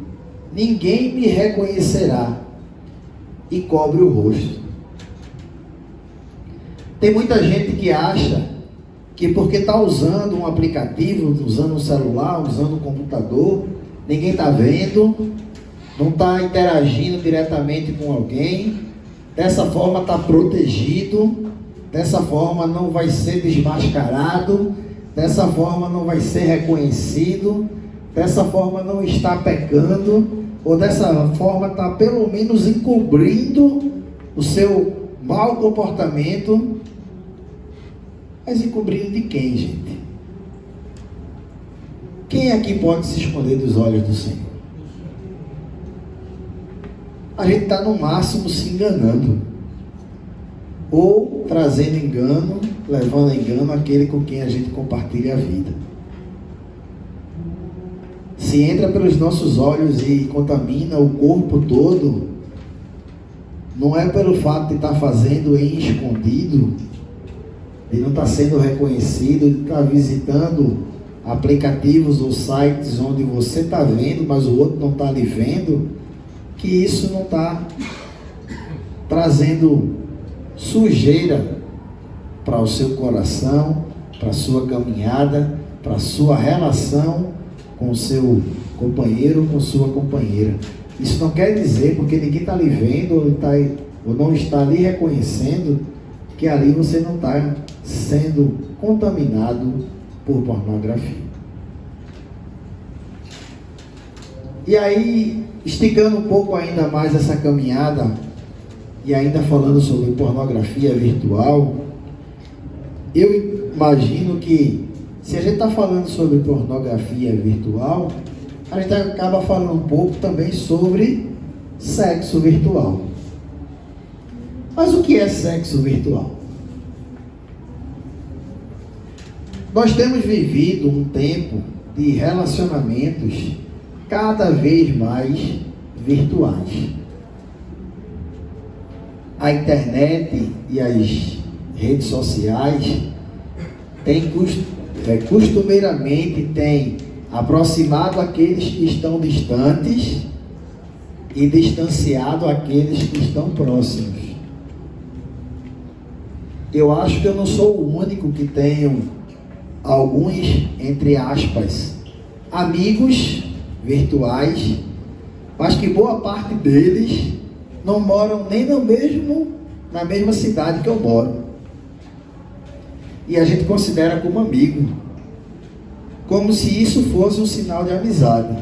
ninguém me reconhecerá, e cobre o rosto. Tem muita gente que acha que porque está usando um aplicativo, usando um celular, usando um computador, ninguém está vendo, não está interagindo diretamente com alguém, dessa forma está protegido, dessa forma não vai ser desmascarado, dessa forma não vai ser reconhecido, dessa forma não está pecando, ou dessa forma está pelo menos encobrindo o seu mau comportamento. Mas encobrindo de quem, gente? Quem aqui pode se esconder dos olhos do Senhor? A gente está no máximo se enganando, ou trazendo engano, levando a engano aquele com quem a gente compartilha a vida. Se entra pelos nossos olhos e contamina o corpo todo, não é pelo fato de estar fazendo em escondido, de não estar sendo reconhecido, de estar visitando aplicativos ou sites onde você está vendo, mas o outro não está lhe vendo, que isso não está trazendo sujeira para o seu coração, para a sua caminhada, para a sua relação com o seu companheiro, com sua companheira. Isso não quer dizer, porque ninguém está lhe vendo ou não está lhe reconhecendo, que ali você não está sendo contaminado por pornografia. E aí, esticando um pouco ainda mais essa caminhada, e ainda falando sobre pornografia virtual, eu imagino que, se a gente está falando sobre pornografia virtual, a gente acaba falando um pouco também sobre sexo virtual. Mas o que é sexo virtual? Nós temos vivido um tempo de relacionamentos cada vez mais virtuais. A internet e as redes sociais costumeiramente têm aproximado aqueles que estão distantes e distanciado aqueles que estão próximos. Eu acho que eu não sou o único que tenho alguns, entre aspas, amigos virtuais, mas que boa parte deles não moram nem na mesma cidade que eu moro. E a gente considera como amigo, como se isso fosse um sinal de amizade.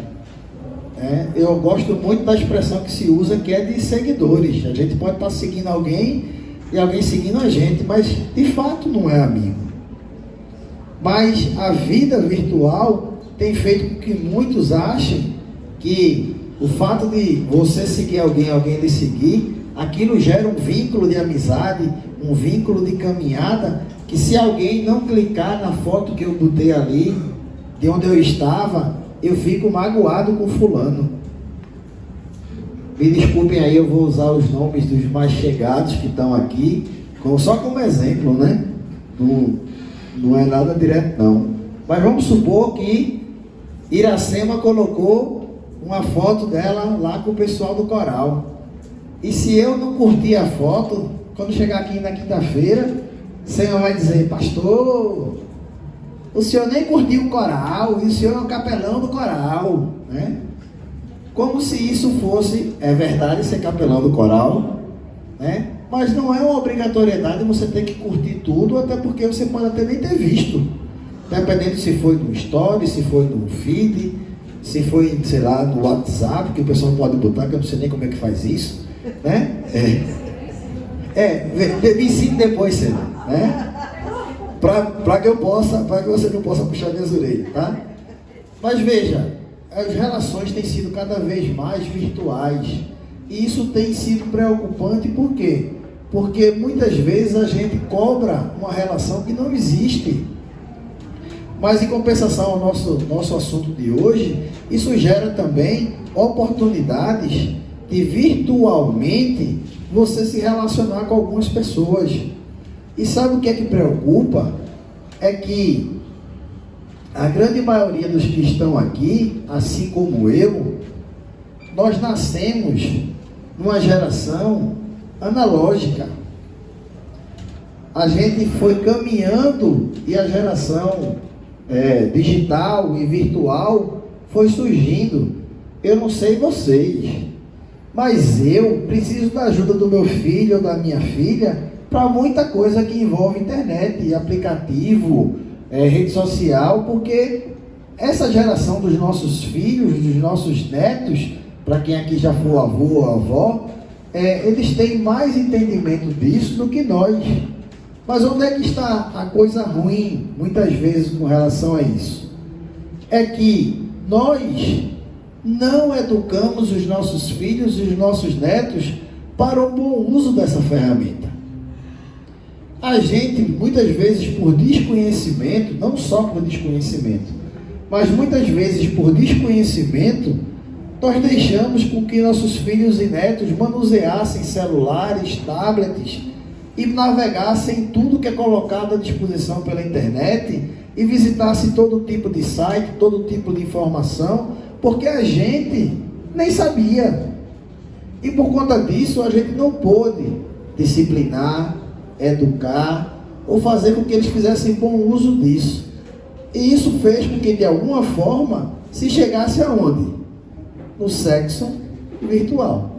Eu gosto muito da expressão que se usa, que é de seguidores. A gente pode estar seguindo alguém e alguém seguindo a gente, mas de fato não é amigo. Mas a vida virtual tem feito com que muitos achem que o fato de você seguir alguém lhe seguir, aquilo gera um vínculo de amizade, um vínculo de caminhada, que se alguém não clicar na foto que eu botei ali, de onde eu estava, eu fico magoado com fulano. Me desculpem aí, eu vou usar os nomes dos mais chegados que estão aqui, só como exemplo, né? Não é nada direto não. Mas vamos supor que Iracema colocou uma foto dela lá com o pessoal do coral. E se eu não curtir a foto, quando chegar aqui na quinta-feira, o Senhor vai dizer: pastor, o senhor nem curtiu o coral, e o senhor é o capelão do coral, né? Como se isso fosse, é verdade, ser capelão do coral, né? Mas não é uma obrigatoriedade você ter que curtir tudo, até porque você pode até nem ter visto, dependendo se foi no story, se foi no feed, se foi, sei lá, no WhatsApp, que o pessoal pode botar, que eu não sei nem como é que faz isso, né? Me ensine depois, Senhor, né? Para que você não possa puxar minhas orelhas, tá? Mas veja, as relações têm sido cada vez mais virtuais, e isso tem sido preocupante. Por quê? Porque muitas vezes a gente cobra uma relação que não existe. Mas em compensação ao nosso assunto de hoje, isso gera também oportunidades de virtualmente você se relacionar com algumas pessoas. E sabe o que é que preocupa? É que a grande maioria dos que estão aqui, assim como eu, nós nascemos numa geração analógica. A gente foi caminhando e a geração digital e virtual foi surgindo. Eu não sei vocês, mas eu preciso da ajuda do meu filho ou da minha filha para muita coisa que envolve internet, aplicativo, rede social, porque essa geração dos nossos filhos, dos nossos netos, para quem aqui já for avô ou avó, eles têm mais entendimento disso do que nós. Mas onde é que está a coisa ruim, muitas vezes, com relação a isso? É que nós não educamos os nossos filhos e os nossos netos para o bom uso dessa ferramenta. A gente, muitas vezes, por desconhecimento, não só por desconhecimento, mas muitas vezes por desconhecimento, nós deixamos com que nossos filhos e netos manuseassem celulares, tablets e navegassem tudo que é colocado à disposição pela internet e visitassem todo tipo de site, todo tipo de informação, porque a gente nem sabia. E por conta disso, a gente não pôde disciplinar, educar ou fazer com que eles fizessem bom uso disso. E isso fez com que, de alguma forma, se chegasse aonde? No sexo virtual.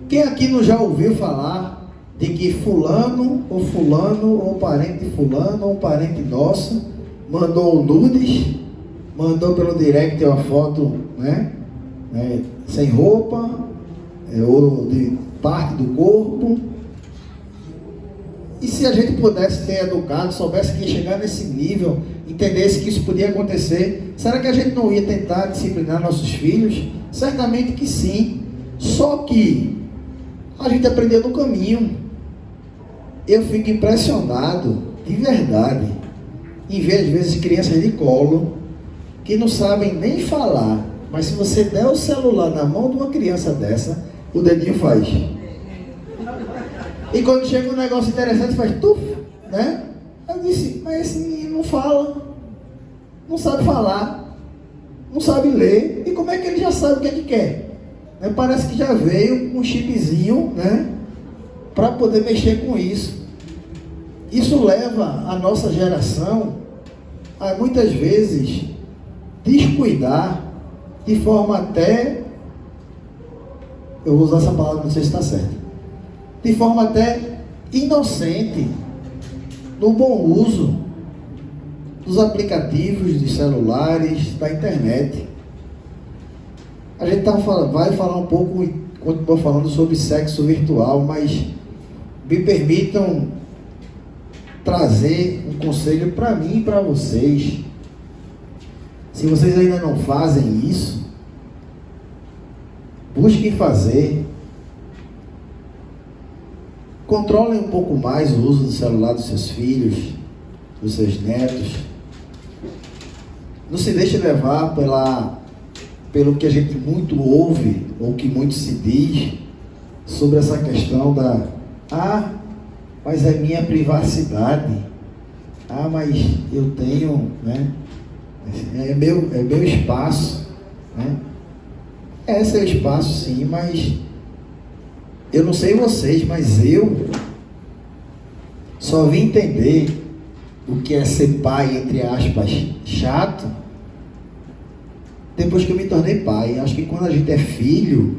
Quem aqui não já ouviu falar de que fulano, ou parente de fulano, ou parente nosso, mandou nudes, mandou pelo direct uma foto, né, sem roupa, ou de parte do corpo, E se a gente pudesse ter educado, soubesse que ia chegar nesse nível, entendesse que isso podia acontecer, será que a gente não ia tentar disciplinar nossos filhos? Certamente que sim. Só que a gente aprendeu no caminho. Eu fico impressionado, de verdade, em ver às vezes crianças de colo que não sabem nem falar, mas se você der o celular na mão de uma criança dessa, o dedinho faz. E quando chega um negócio interessante, faz tuf, né? Eu disse, mas esse menino não fala, não sabe falar, não sabe ler, e como é que ele já sabe o que é que quer? Né? Parece que já veio com um chipzinho, né? Para poder mexer com isso. Isso leva a nossa geração a muitas vezes descuidar de forma até, eu vou usar essa palavra, não sei se está certa, de forma até inocente no bom uso dos aplicativos, dos celulares, da internet. A gente vai falar um pouco, continua falando sobre sexo virtual, mas me permitam trazer um conselho para mim e para vocês. Se vocês ainda não fazem isso, busquem fazer. Controlem um pouco mais o uso do celular dos seus filhos, dos seus netos. Não se deixe levar pelo que a gente muito ouve, ou que muito se diz, sobre essa questão mas é minha privacidade. Mas eu tenho, né? É meu espaço, né? É seu espaço sim, mas eu não sei vocês, mas eu só vim entender o que é ser pai, entre aspas, chato, depois que eu me tornei pai. Acho que quando a gente é filho,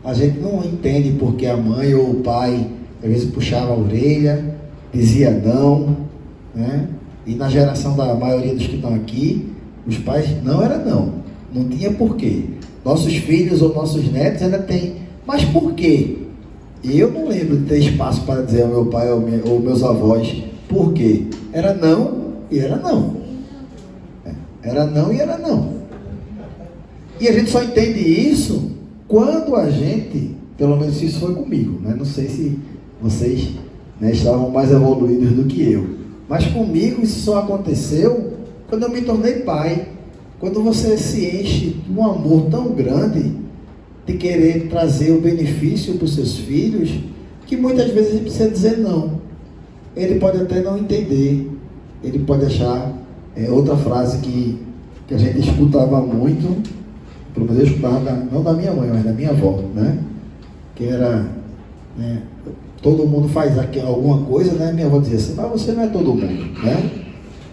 a gente não entende porque a mãe ou o pai às vezes puxava a orelha, dizia não, né? E na geração da maioria dos que estão aqui, os pais não era não tinha porquê. Nossos filhos ou nossos netos ainda tem, mas por quê? Eu não lembro de ter espaço para dizer ao meu pai ou meus avós por quê. Era não e era não. Era não e era não. E a gente só entende isso quando a gente, pelo menos isso foi comigo, né? Não sei se vocês, né, estavam mais evoluídos do que eu, mas comigo isso só aconteceu quando eu me tornei pai. Quando você se enche de um amor tão grande de querer trazer o benefício para os seus filhos, que muitas vezes ele precisa dizer não. Ele pode até não entender, ele pode achar, outra frase que a gente escutava muito, pelo menos eu escutava, não da minha mãe, mas da minha avó, né? Que era, né, todo mundo faz alguma coisa, né? Minha avó dizia assim, mas você não é todo mundo, né?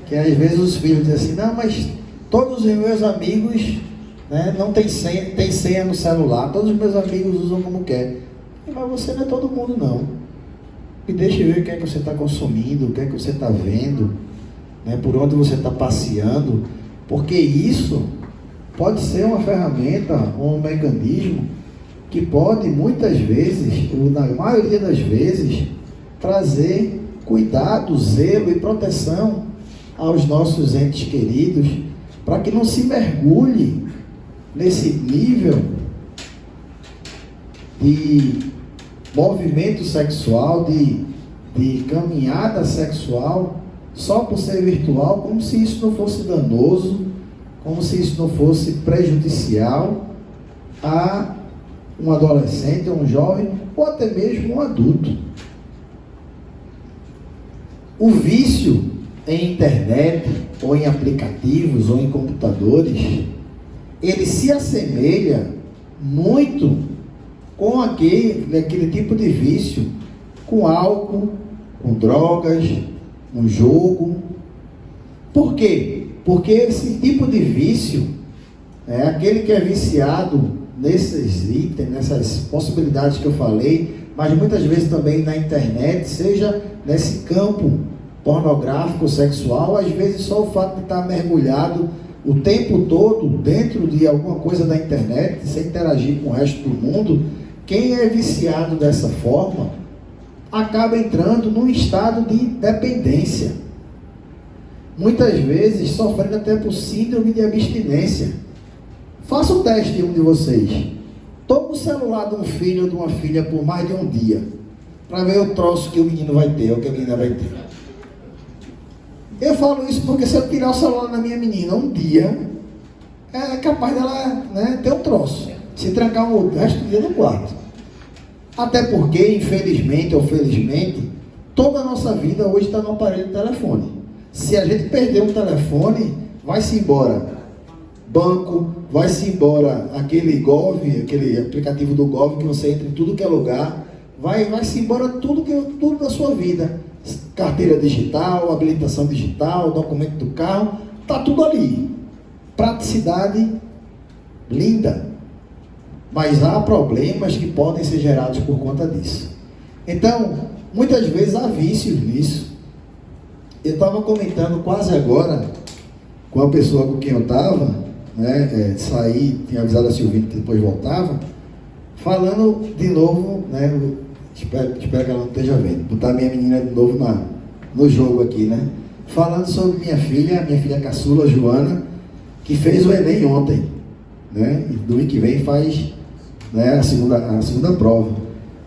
Que às vezes os filhos dizem assim, não, mas todos os meus amigos, né, não tem senha no celular, todos os meus amigos usam como quer. Mas você não é todo mundo não. E deixa eu ver o que é que você está consumindo, o que é que você está vendo, né, por onde você está passeando, porque isso pode ser uma ferramenta, um mecanismo que pode muitas vezes, ou na maioria das vezes, trazer cuidado, zelo e proteção aos nossos entes queridos, para que não se mergulhe nesse nível de movimento sexual, de caminhada sexual, só por ser virtual, como se isso não fosse danoso, como se isso não fosse prejudicial a um adolescente, a um jovem, ou até mesmo um adulto. O vício em internet, ou em aplicativos, ou em computadores, ele se assemelha muito com aquele tipo de vício, com álcool, com drogas, com jogo. Por quê? Porque esse tipo de vício, aquele que é viciado nesses itens, nessas possibilidades que eu falei, mas muitas vezes também na internet, seja nesse campo pornográfico, sexual, às vezes só o fato de estar mergulhado o tempo todo dentro de alguma coisa da internet, sem interagir com o resto do mundo. Quem é viciado dessa forma, acaba entrando num estado de dependência. Muitas vezes sofrendo até por síndrome de abstinência. Faça o teste, um de vocês. Toma o celular de um filho ou de uma filha por mais de um dia, para ver o troço que o menino vai ter, ou que a menina vai ter. Eu falo isso porque se eu tirar o celular da minha menina um dia, é capaz dela, né, ter um troço, se trancar o resto do dia no quarto. Até porque, infelizmente ou felizmente, toda a nossa vida hoje está no aparelho de telefone. Se a gente perder um telefone, vai-se embora banco, vai-se embora aquele Gov, aquele aplicativo do Gov que você entra em tudo que é lugar, vai-se embora tudo da sua vida. Carteira digital, habilitação digital, documento do carro, está tudo ali. Praticidade linda. Mas há problemas que podem ser gerados por conta disso. Então, muitas vezes há vícios nisso. Eu estava comentando quase agora com a pessoa com quem eu estava, né, saí, tinha avisado a Silvina que depois voltava, falando de novo, né, espero que ela não esteja vendo, botar minha menina de novo no jogo aqui, né, falando sobre minha filha caçula, Joana, que fez o Enem ontem, né, e domingo que vem faz, né, a segunda prova,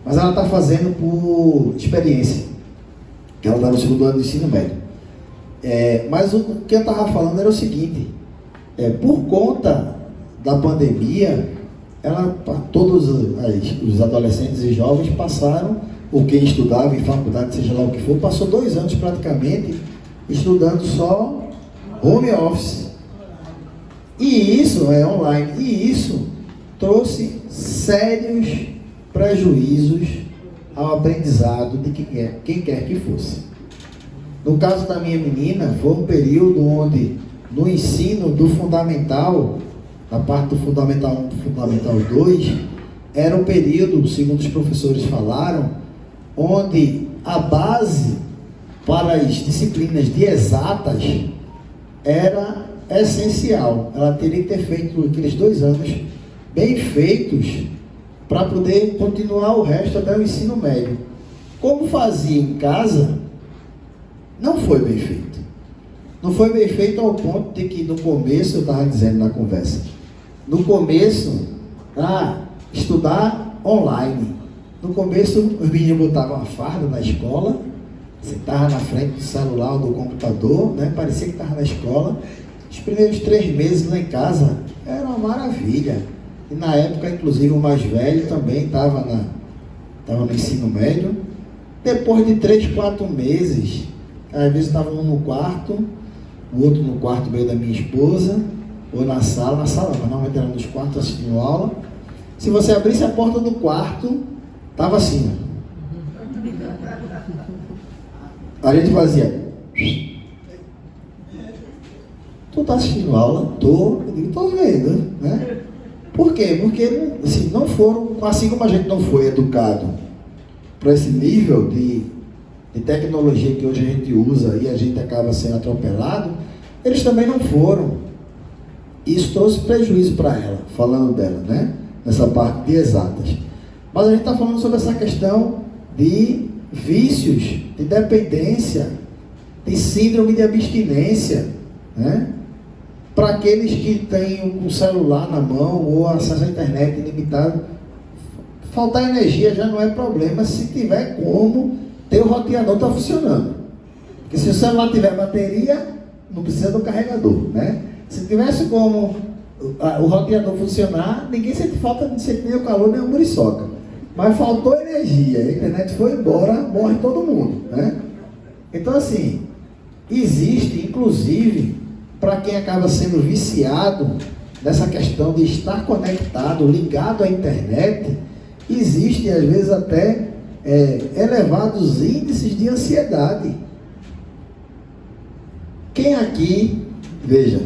mas ela está fazendo por experiência, que ela está no segundo ano do ensino médio. Mas o que eu estava falando era o seguinte, por conta da pandemia, todos os adolescentes e jovens passaram, ou quem estudava em faculdade, seja lá o que for, passou 2 anos praticamente estudando só home office. E isso é online, e isso trouxe sérios prejuízos ao aprendizado de quem quer que fosse. No caso da minha menina, foi um período onde, no ensino do fundamental, na parte do fundamental 1 do fundamental 2, era um período, segundo os professores falaram, onde a base para as disciplinas de exatas era essencial. Ela teria que ter feito aqueles 2 anos bem feitos para poder continuar o resto até o ensino médio. Como fazia em casa, não foi bem feito. Não foi bem feito ao ponto de que no começo, eu estava dizendo na conversa, no começo, estudar online. No começo, os meninos botavam a farda na escola, sentavam na frente do celular ou do computador, né? Parecia que estava na escola. Os primeiros 3 meses lá em casa era uma maravilha. E na época, inclusive, o mais velho também estava no ensino médio. Depois de 3, 4 meses, às vezes estava um no quarto, o outro no quarto meio da minha esposa, ou na sala, mas normalmente era nos quartos assistindo aula. Se você abrisse a porta do quarto, estava assim, ó. A gente fazia. Tu tá assistindo aula? Tô. Eu digo, tô vendo, né? Por quê? Porque assim, não foram, assim como a gente não foi educado para esse nível de tecnologia que hoje a gente usa e a gente acaba sendo atropelado, eles também não foram. Isso trouxe prejuízo para ela, falando dela, né? Nessa parte de exatas. Mas a gente está falando sobre essa questão de vícios, de dependência, de síndrome de abstinência, né? Para aqueles que têm o celular na mão ou acesso à internet ilimitado, faltar energia já não é problema se tiver como ter o roteador está funcionando. Porque se o celular tiver bateria, não precisa do carregador, né? Se tivesse como o roteador funcionar, ninguém sente falta, não sente nem o calor, nem a muriçoca. Mas faltou energia, a internet foi embora, morre todo mundo, né? Então assim, existe inclusive, para quem acaba sendo viciado nessa questão de estar conectado, ligado à internet, existe às vezes até elevados índices de ansiedade. Quem aqui, veja,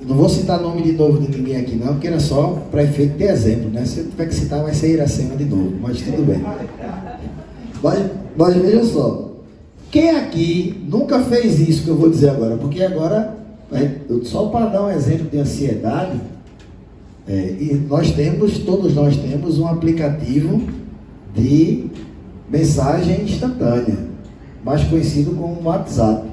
não vou citar nome de novo de ninguém aqui não, porque era só para efeito de exemplo, né? Se eu tiver que citar, vai ser Iracema de novo, mas tudo bem. Mas veja só, quem aqui nunca fez isso que eu vou dizer agora? Porque agora, só para dar um exemplo de ansiedade, e todos nós temos um aplicativo de mensagem instantânea, mais conhecido como WhatsApp.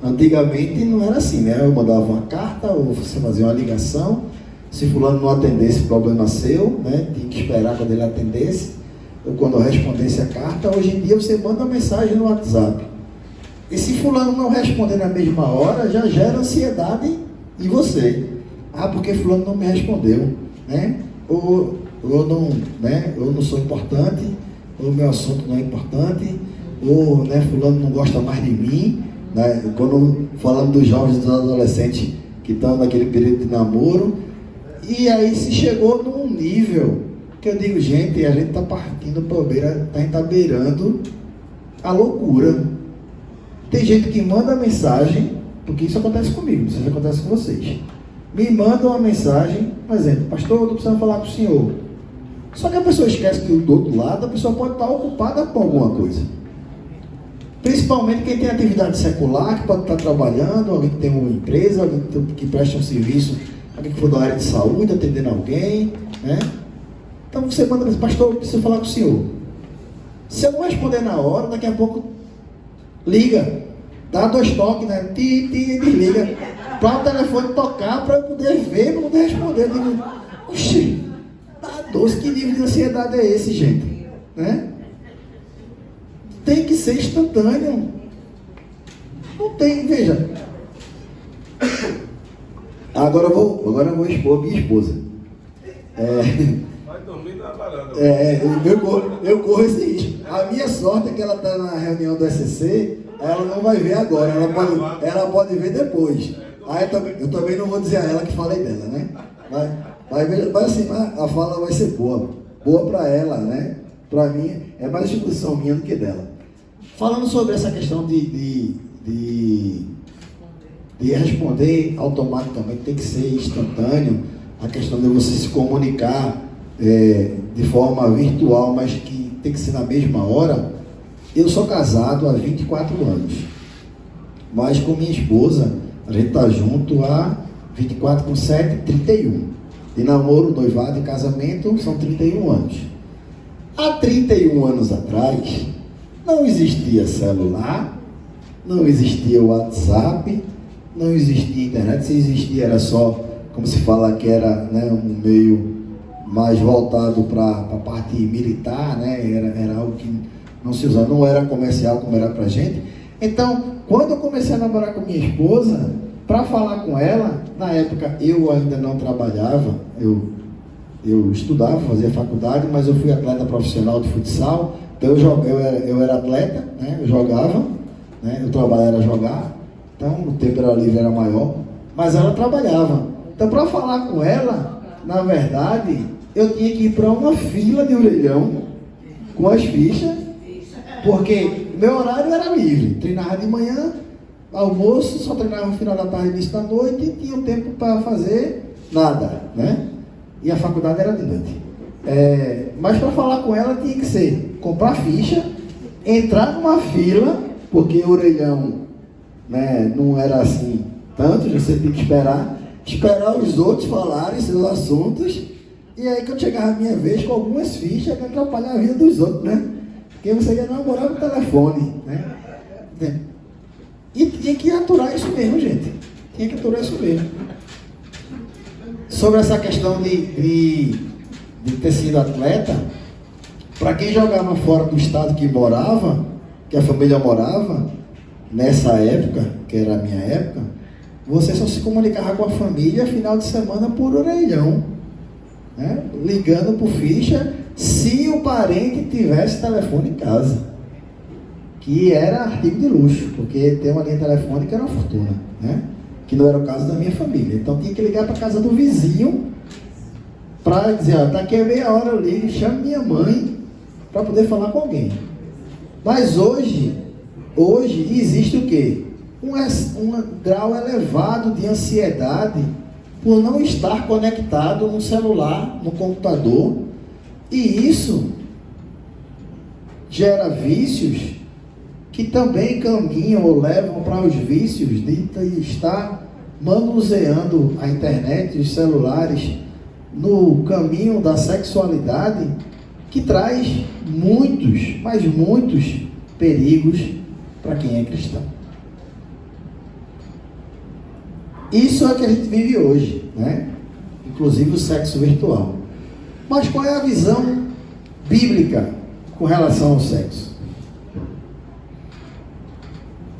Antigamente não era assim, né? Eu mandava uma carta ou você fazia uma ligação, se fulano não atendesse, problema seu, né? Tinha que esperar quando ele atendesse, ou quando eu respondesse a carta. Hoje em dia você manda uma mensagem no WhatsApp. E se fulano não responder na mesma hora, já gera ansiedade em você. Ah, porque fulano não me respondeu, né? Ou eu não sou importante, ou meu assunto não é importante, ou, né, fulano não gosta mais de mim, né? Quando falando dos jovens e dos adolescentes que estão naquele período de namoro, e aí se chegou num nível que eu digo, gente, a gente está partindo para beira, a gente está beirando a loucura. Tem gente que manda mensagem, porque isso acontece comigo, não sei se acontece com vocês. Me manda uma mensagem, por exemplo, pastor, eu estou precisando falar com o senhor. Só que a pessoa esquece que do outro lado a pessoa pode estar ocupada com alguma coisa. Principalmente quem tem atividade secular, que pode estar trabalhando, alguém que tem uma empresa, alguém que presta um serviço, alguém que for da área de saúde, atendendo alguém, né? Então você manda, pastor, eu preciso falar com o senhor. Se eu não responder na hora, daqui a pouco liga, dá 2 toques, né? Desliga, para o telefone tocar, para eu poder ver, para poder responder. Eu digo, oxi, tá doce, que nível de ansiedade é esse, gente? Né? Tem que ser instantâneo. Não tem, veja. Agora eu vou expor minha esposa. Vai dormir na varanda. Eu corro esse risco. A minha sorte é que ela está na reunião do SCC, ela não vai ver agora, ela pode ver depois. Aí eu também não vou dizer a ela que falei dela, né? Mas assim, a fala vai ser boa para ela, né? Para mim, é mais discussão minha do que dela. Falando sobre essa questão de responder automaticamente, tem que ser instantâneo, a questão de você se comunicar de forma virtual, mas que tem que ser na mesma hora. Eu sou casado há 24 anos, mas com minha esposa, a gente está junto há 24 com 7, 31. De namoro, noivado e casamento são 31 anos. Há 31 anos atrás, não existia celular, não existia WhatsApp, não existia internet. Se existia, era só, como se fala que era, né, um meio mais voltado para a parte militar, né? Era algo que não se usava, não era comercial como era para a gente. Então, quando eu comecei a namorar com minha esposa, para falar com ela, na época eu ainda não trabalhava, eu estudava, fazia faculdade, mas eu fui atleta profissional de futsal, então eu era atleta, né? Eu jogava, né? O trabalho era jogar, então o tempo era livre, era maior, mas ela trabalhava. Então, para falar com ela, na verdade, eu tinha que ir para uma fila de orelhão com as fichas, porque meu horário era livre, treinava de manhã, almoço, só treinava no final da tarde, início da noite, e tinha tempo para fazer nada, né? E a faculdade era de noite. Mas para falar com ela tinha que ser comprar ficha, entrar numa fila, porque o orelhão, né, não era assim tanto, você tinha que esperar os outros falarem seus assuntos, e aí quando chegava a minha vez com algumas fichas, que atrapalhava a vida dos outros, né? Porque você ia namorar no telefone, né? E tinha que aturar isso mesmo, gente. Tinha que aturar isso mesmo. Sobre essa questão de ter sido atleta, para quem jogava fora do estado que morava, que a família morava, nessa época, que era a minha época, você só se comunicava com a família final de semana por orelhão, né? Ligando por ficha, se o parente tivesse telefone em casa, que era artigo de luxo, porque ter uma linha telefônica era uma fortuna, né? Que não era o caso da minha família. Então tinha que ligar para a casa do vizinho para dizer, ó, daqui a meia hora eu ligo, chamo minha mãe para poder falar com alguém. Mas hoje existe o quê? Um grau elevado de ansiedade por não estar conectado no celular, no computador, e isso gera vícios que também caminham ou levam para os vícios de estar manuseando a internet, os celulares, no caminho da sexualidade, que traz muitos, mas muitos perigos para quem é cristão. Isso é o que a gente vive hoje, né? Inclusive o sexo virtual. Mas qual é a visão bíblica com relação ao sexo?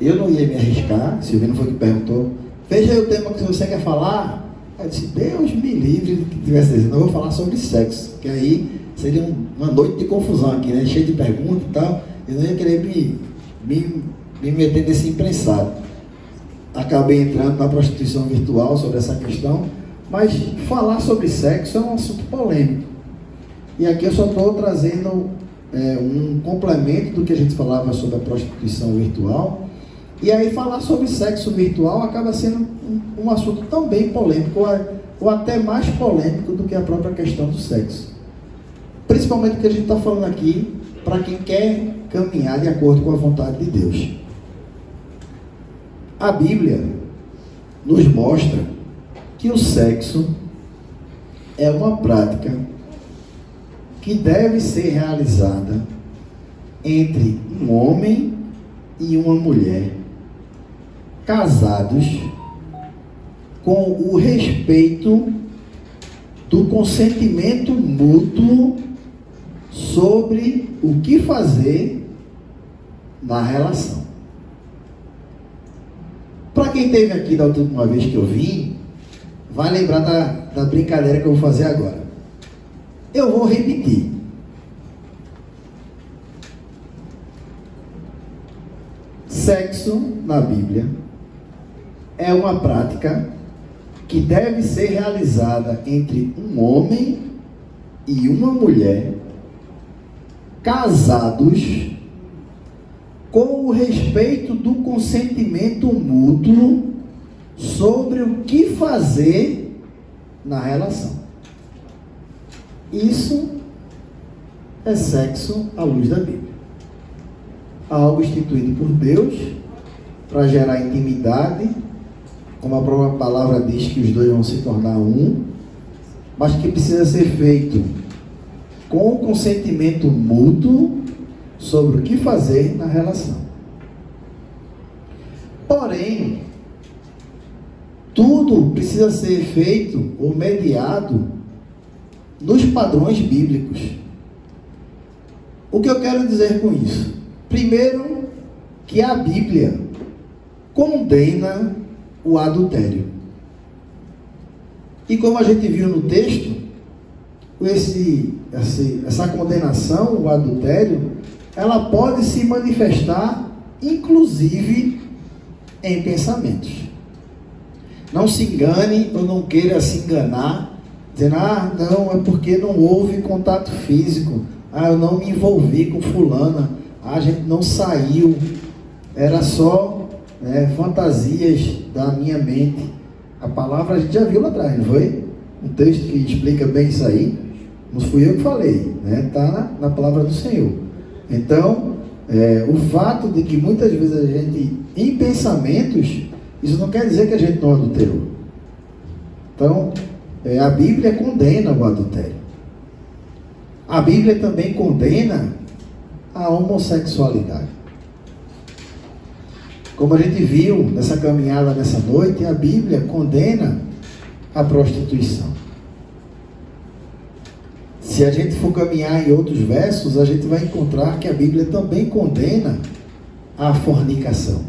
Eu não ia me arriscar, Silvino foi que perguntou, veja aí o tema que você quer falar. Eu disse, Deus me livre do que tivesse dizendo, eu vou falar sobre sexo, que aí seria uma noite de confusão aqui, né? Cheio de perguntas e tal, eu não ia querer me meter nesse imprensado. Acabei entrando na prostituição virtual sobre essa questão, mas falar sobre sexo é um assunto polêmico. E aqui eu só estou trazendo um complemento do que a gente falava sobre a prostituição virtual. E aí falar sobre sexo virtual acaba sendo um assunto também polêmico, ou até mais polêmico do que a própria questão do sexo. Principalmente o que a gente está falando aqui, para quem quer caminhar de acordo com a vontade de Deus. A Bíblia nos mostra que o sexo é uma prática que deve ser realizada entre um homem e uma mulher, casados, com o respeito do consentimento mútuo sobre o que fazer na relação. Para quem esteve aqui da última vez que eu vim, vai lembrar da brincadeira que eu vou fazer agora. Eu vou repetir. Sexo na Bíblia é uma prática que deve ser realizada entre um homem e uma mulher, casados, com o respeito do consentimento mútuo sobre o que fazer na relação. Isso é sexo à luz da Bíblia. Algo instituído por Deus para gerar intimidade, como a própria palavra diz que os dois vão se tornar um, mas que precisa ser feito com o consentimento mútuo sobre o que fazer na relação. Porém, tudo precisa ser feito ou mediado nos padrões bíblicos. O que eu quero dizer com isso? Primeiro, que a Bíblia condena o adultério. E como a gente viu no texto, essa condenação, o adultério, ela pode se manifestar, inclusive, em pensamentos. Não se engane ou não queira se enganar, dizendo, não, é porque não houve contato físico, eu não me envolvi com fulana, a gente não saiu, era só fantasias da minha mente. A palavra a gente já viu lá atrás, não foi? Um texto que explica bem isso aí, não fui eu que falei, está na palavra do Senhor. Então, o fato de que muitas vezes a gente, em pensamentos, isso não quer dizer que a gente não adulterou. Então, a Bíblia condena o adultério. A Bíblia também condena a homossexualidade. Como a gente viu nessa caminhada nessa noite, a Bíblia condena a prostituição. Se a gente for caminhar em outros versos, a gente vai encontrar que a Bíblia também condena a fornicação.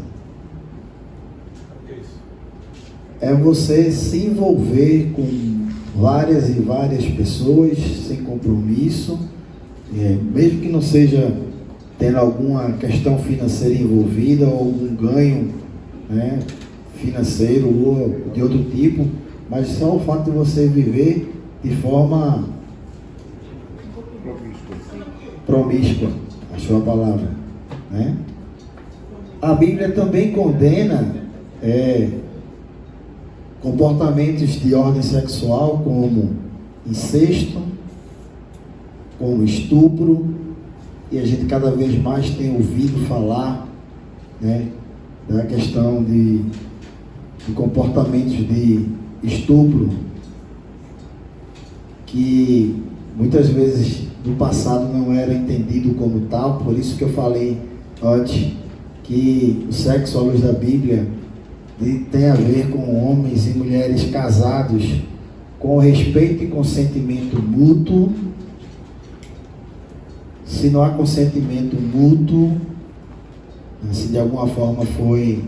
É você se envolver com várias e várias pessoas sem compromisso, mesmo que não seja tendo alguma questão financeira envolvida ou algum ganho financeiro ou de outro tipo, mas só o fato de você viver de forma promíscua, achou a palavra, A Bíblia também condena comportamentos de ordem sexual como incesto, como estupro, e a gente cada vez mais tem ouvido falar da questão de comportamentos de estupro que muitas vezes no passado não era entendido como tal, por isso que eu falei antes que o sexo à luz da Bíblia tem a ver com homens e mulheres casados com respeito e consentimento mútuo. Se não há consentimento mútuo, se de alguma forma foi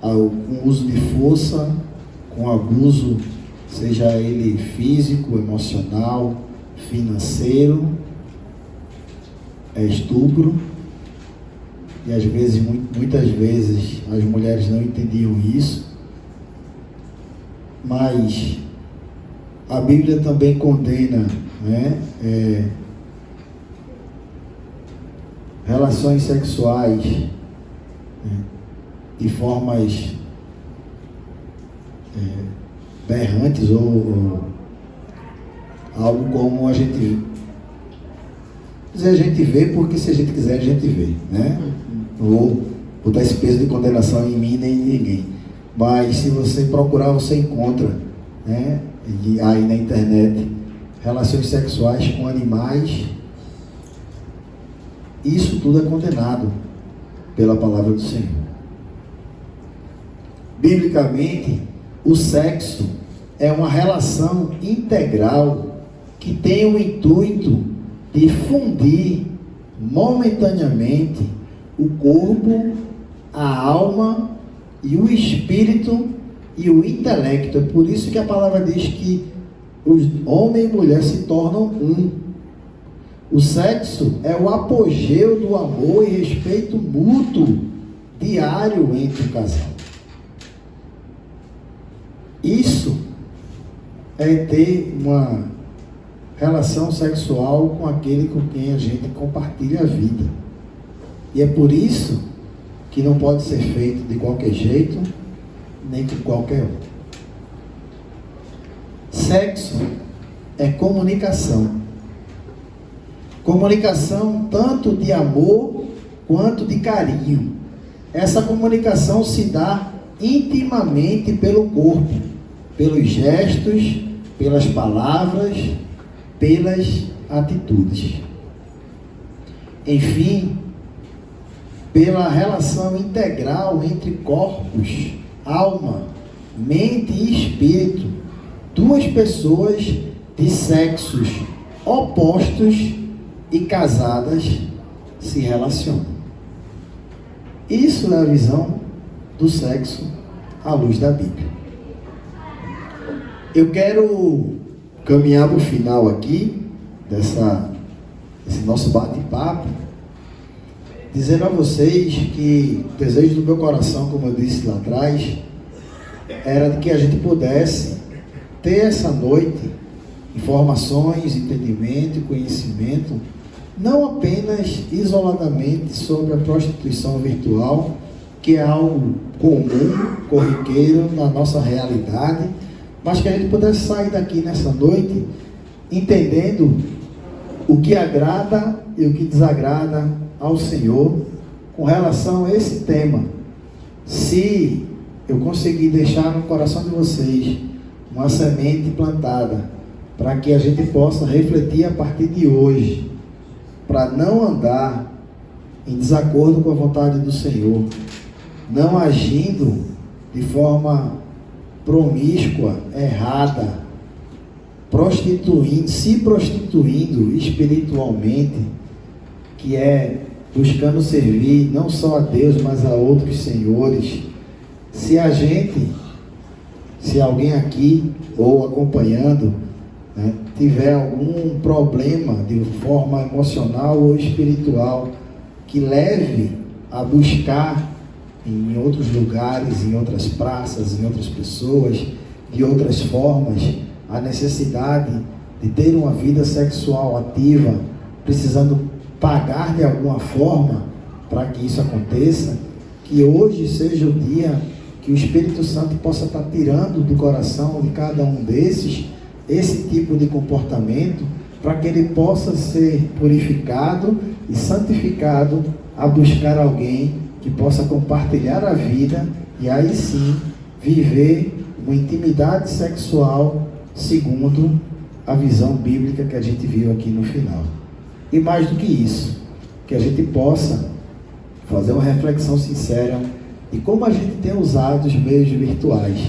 com uso de força, com abuso, seja ele físico, emocional, financeiro, é estupro. E às vezes, muitas vezes, as mulheres não entendiam isso. Mas a Bíblia também condena, relações sexuais de formas berrantes ou algo como a gente vê, porque se a gente quiser a gente vê, né? Não vou botar esse peso de condenação em mim nem em ninguém, mas se você procurar você encontra, né? E aí na internet, relações sexuais com animais. Isso tudo é condenado pela palavra do Senhor. Biblicamente, o sexo é uma relação integral que tem o intuito de fundir momentaneamente o corpo, a alma e o espírito e o intelecto. É por isso que a palavra diz que os homem e mulher se tornam um. O sexo é o apogeu do amor e respeito mútuo diário entre o casal. Isso é ter uma relação sexual com aquele com quem a gente compartilha a vida. E é por isso que não pode ser feito de qualquer jeito, nem com qualquer um. Sexo é comunicação. Comunicação tanto de amor quanto de carinho. Essa comunicação se dá intimamente pelo corpo, pelos gestos, pelas palavras, pelas atitudes. Enfim, pela relação integral entre corpos, alma, mente e espírito, duas pessoas de sexos opostos e casadas se relacionam. Isso é a visão do sexo à luz da Bíblia. Eu quero caminhar para o final aqui desse nosso bate-papo, dizendo a vocês que o desejo do meu coração, como eu disse lá atrás, era de que a gente pudesse ter essa noite informações, entendimento e conhecimento, não apenas isoladamente sobre a prostituição virtual, que é algo comum, corriqueiro na nossa realidade, mas que a gente pudesse sair daqui nessa noite entendendo o que agrada e o que desagrada ao Senhor com relação a esse tema. Se eu conseguir deixar no coração de vocês uma semente plantada para que a gente possa refletir a partir de hoje, para não andar em desacordo com a vontade do Senhor, não agindo de forma promíscua, errada, se prostituindo espiritualmente, que é buscando servir não só a Deus, mas a outros senhores. Se alguém aqui ou acompanhando, né, tiver algum problema de forma emocional ou espiritual que leve a buscar em outros lugares, em outras praças, em outras pessoas, de outras formas, a necessidade de ter uma vida sexual ativa, precisando pagar de alguma forma para que isso aconteça, que hoje seja o dia que o Espírito Santo possa estar tirando do coração de cada um desses esse tipo de comportamento, para que ele possa ser purificado e santificado a buscar alguém que possa compartilhar a vida e aí sim viver uma intimidade sexual segundo a visão bíblica que a gente viu aqui no final. E mais do que isso, que a gente possa fazer uma reflexão sincera de como a gente tem usado os meios virtuais.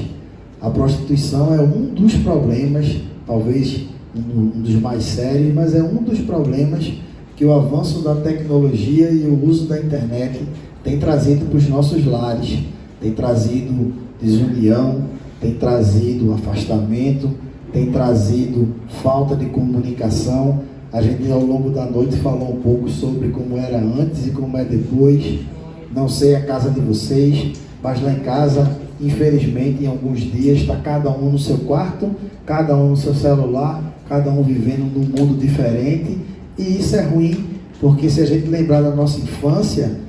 A prostituição é um dos problemas, talvez um dos mais sérios, mas é um dos problemas que o avanço da tecnologia e o uso da internet tem trazido para os nossos lares, tem trazido desunião, tem trazido afastamento, tem trazido falta de comunicação. A gente ao longo da noite falou um pouco sobre como era antes e como é depois. Não sei a casa de vocês, mas lá em casa, infelizmente, em alguns dias, está cada um no seu quarto, cada um no seu celular, cada um vivendo num mundo diferente. E isso é ruim, porque se a gente lembrar da nossa infância,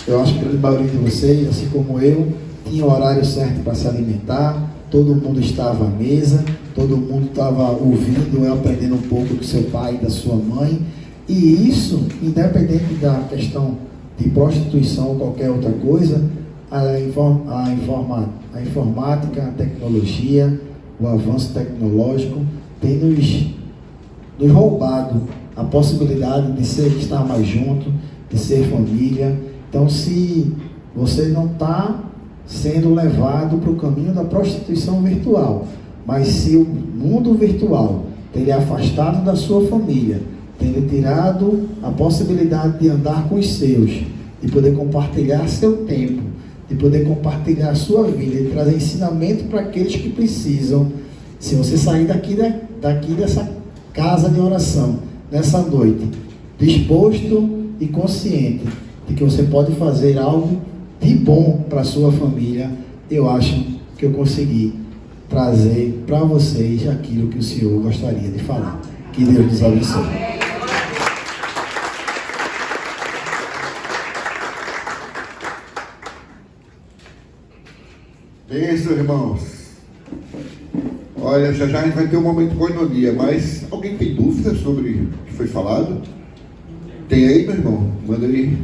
eu acho que a grande maioria de vocês, assim como eu, tinha o horário certo para se alimentar, todo mundo estava à mesa, todo mundo estava ouvindo e aprendendo um pouco do seu pai e da sua mãe. E isso, independente da questão de prostituição ou qualquer outra coisa, a informática, a tecnologia, o avanço tecnológico tem nos roubado a possibilidade de estar mais junto, de ser família. Então, se você não está sendo levado para o caminho da prostituição virtual, mas se o mundo virtual tem lhe afastado da sua família, tem lhe tirado a possibilidade de andar com os seus, de poder compartilhar seu tempo, de poder compartilhar a sua vida, de trazer ensinamento para aqueles que precisam. Se você sair daqui dessa casa de oração, nessa noite, disposto e consciente de que você pode fazer algo de bom para a sua família, eu acho que eu consegui trazer para vocês aquilo que o Senhor gostaria de falar. Que Deus nos abençoe. Isso, irmãos. Olha, já a gente vai ter um momento de coinonia, mas alguém tem dúvida sobre o que foi falado? Tem aí, meu irmão? Manda aí.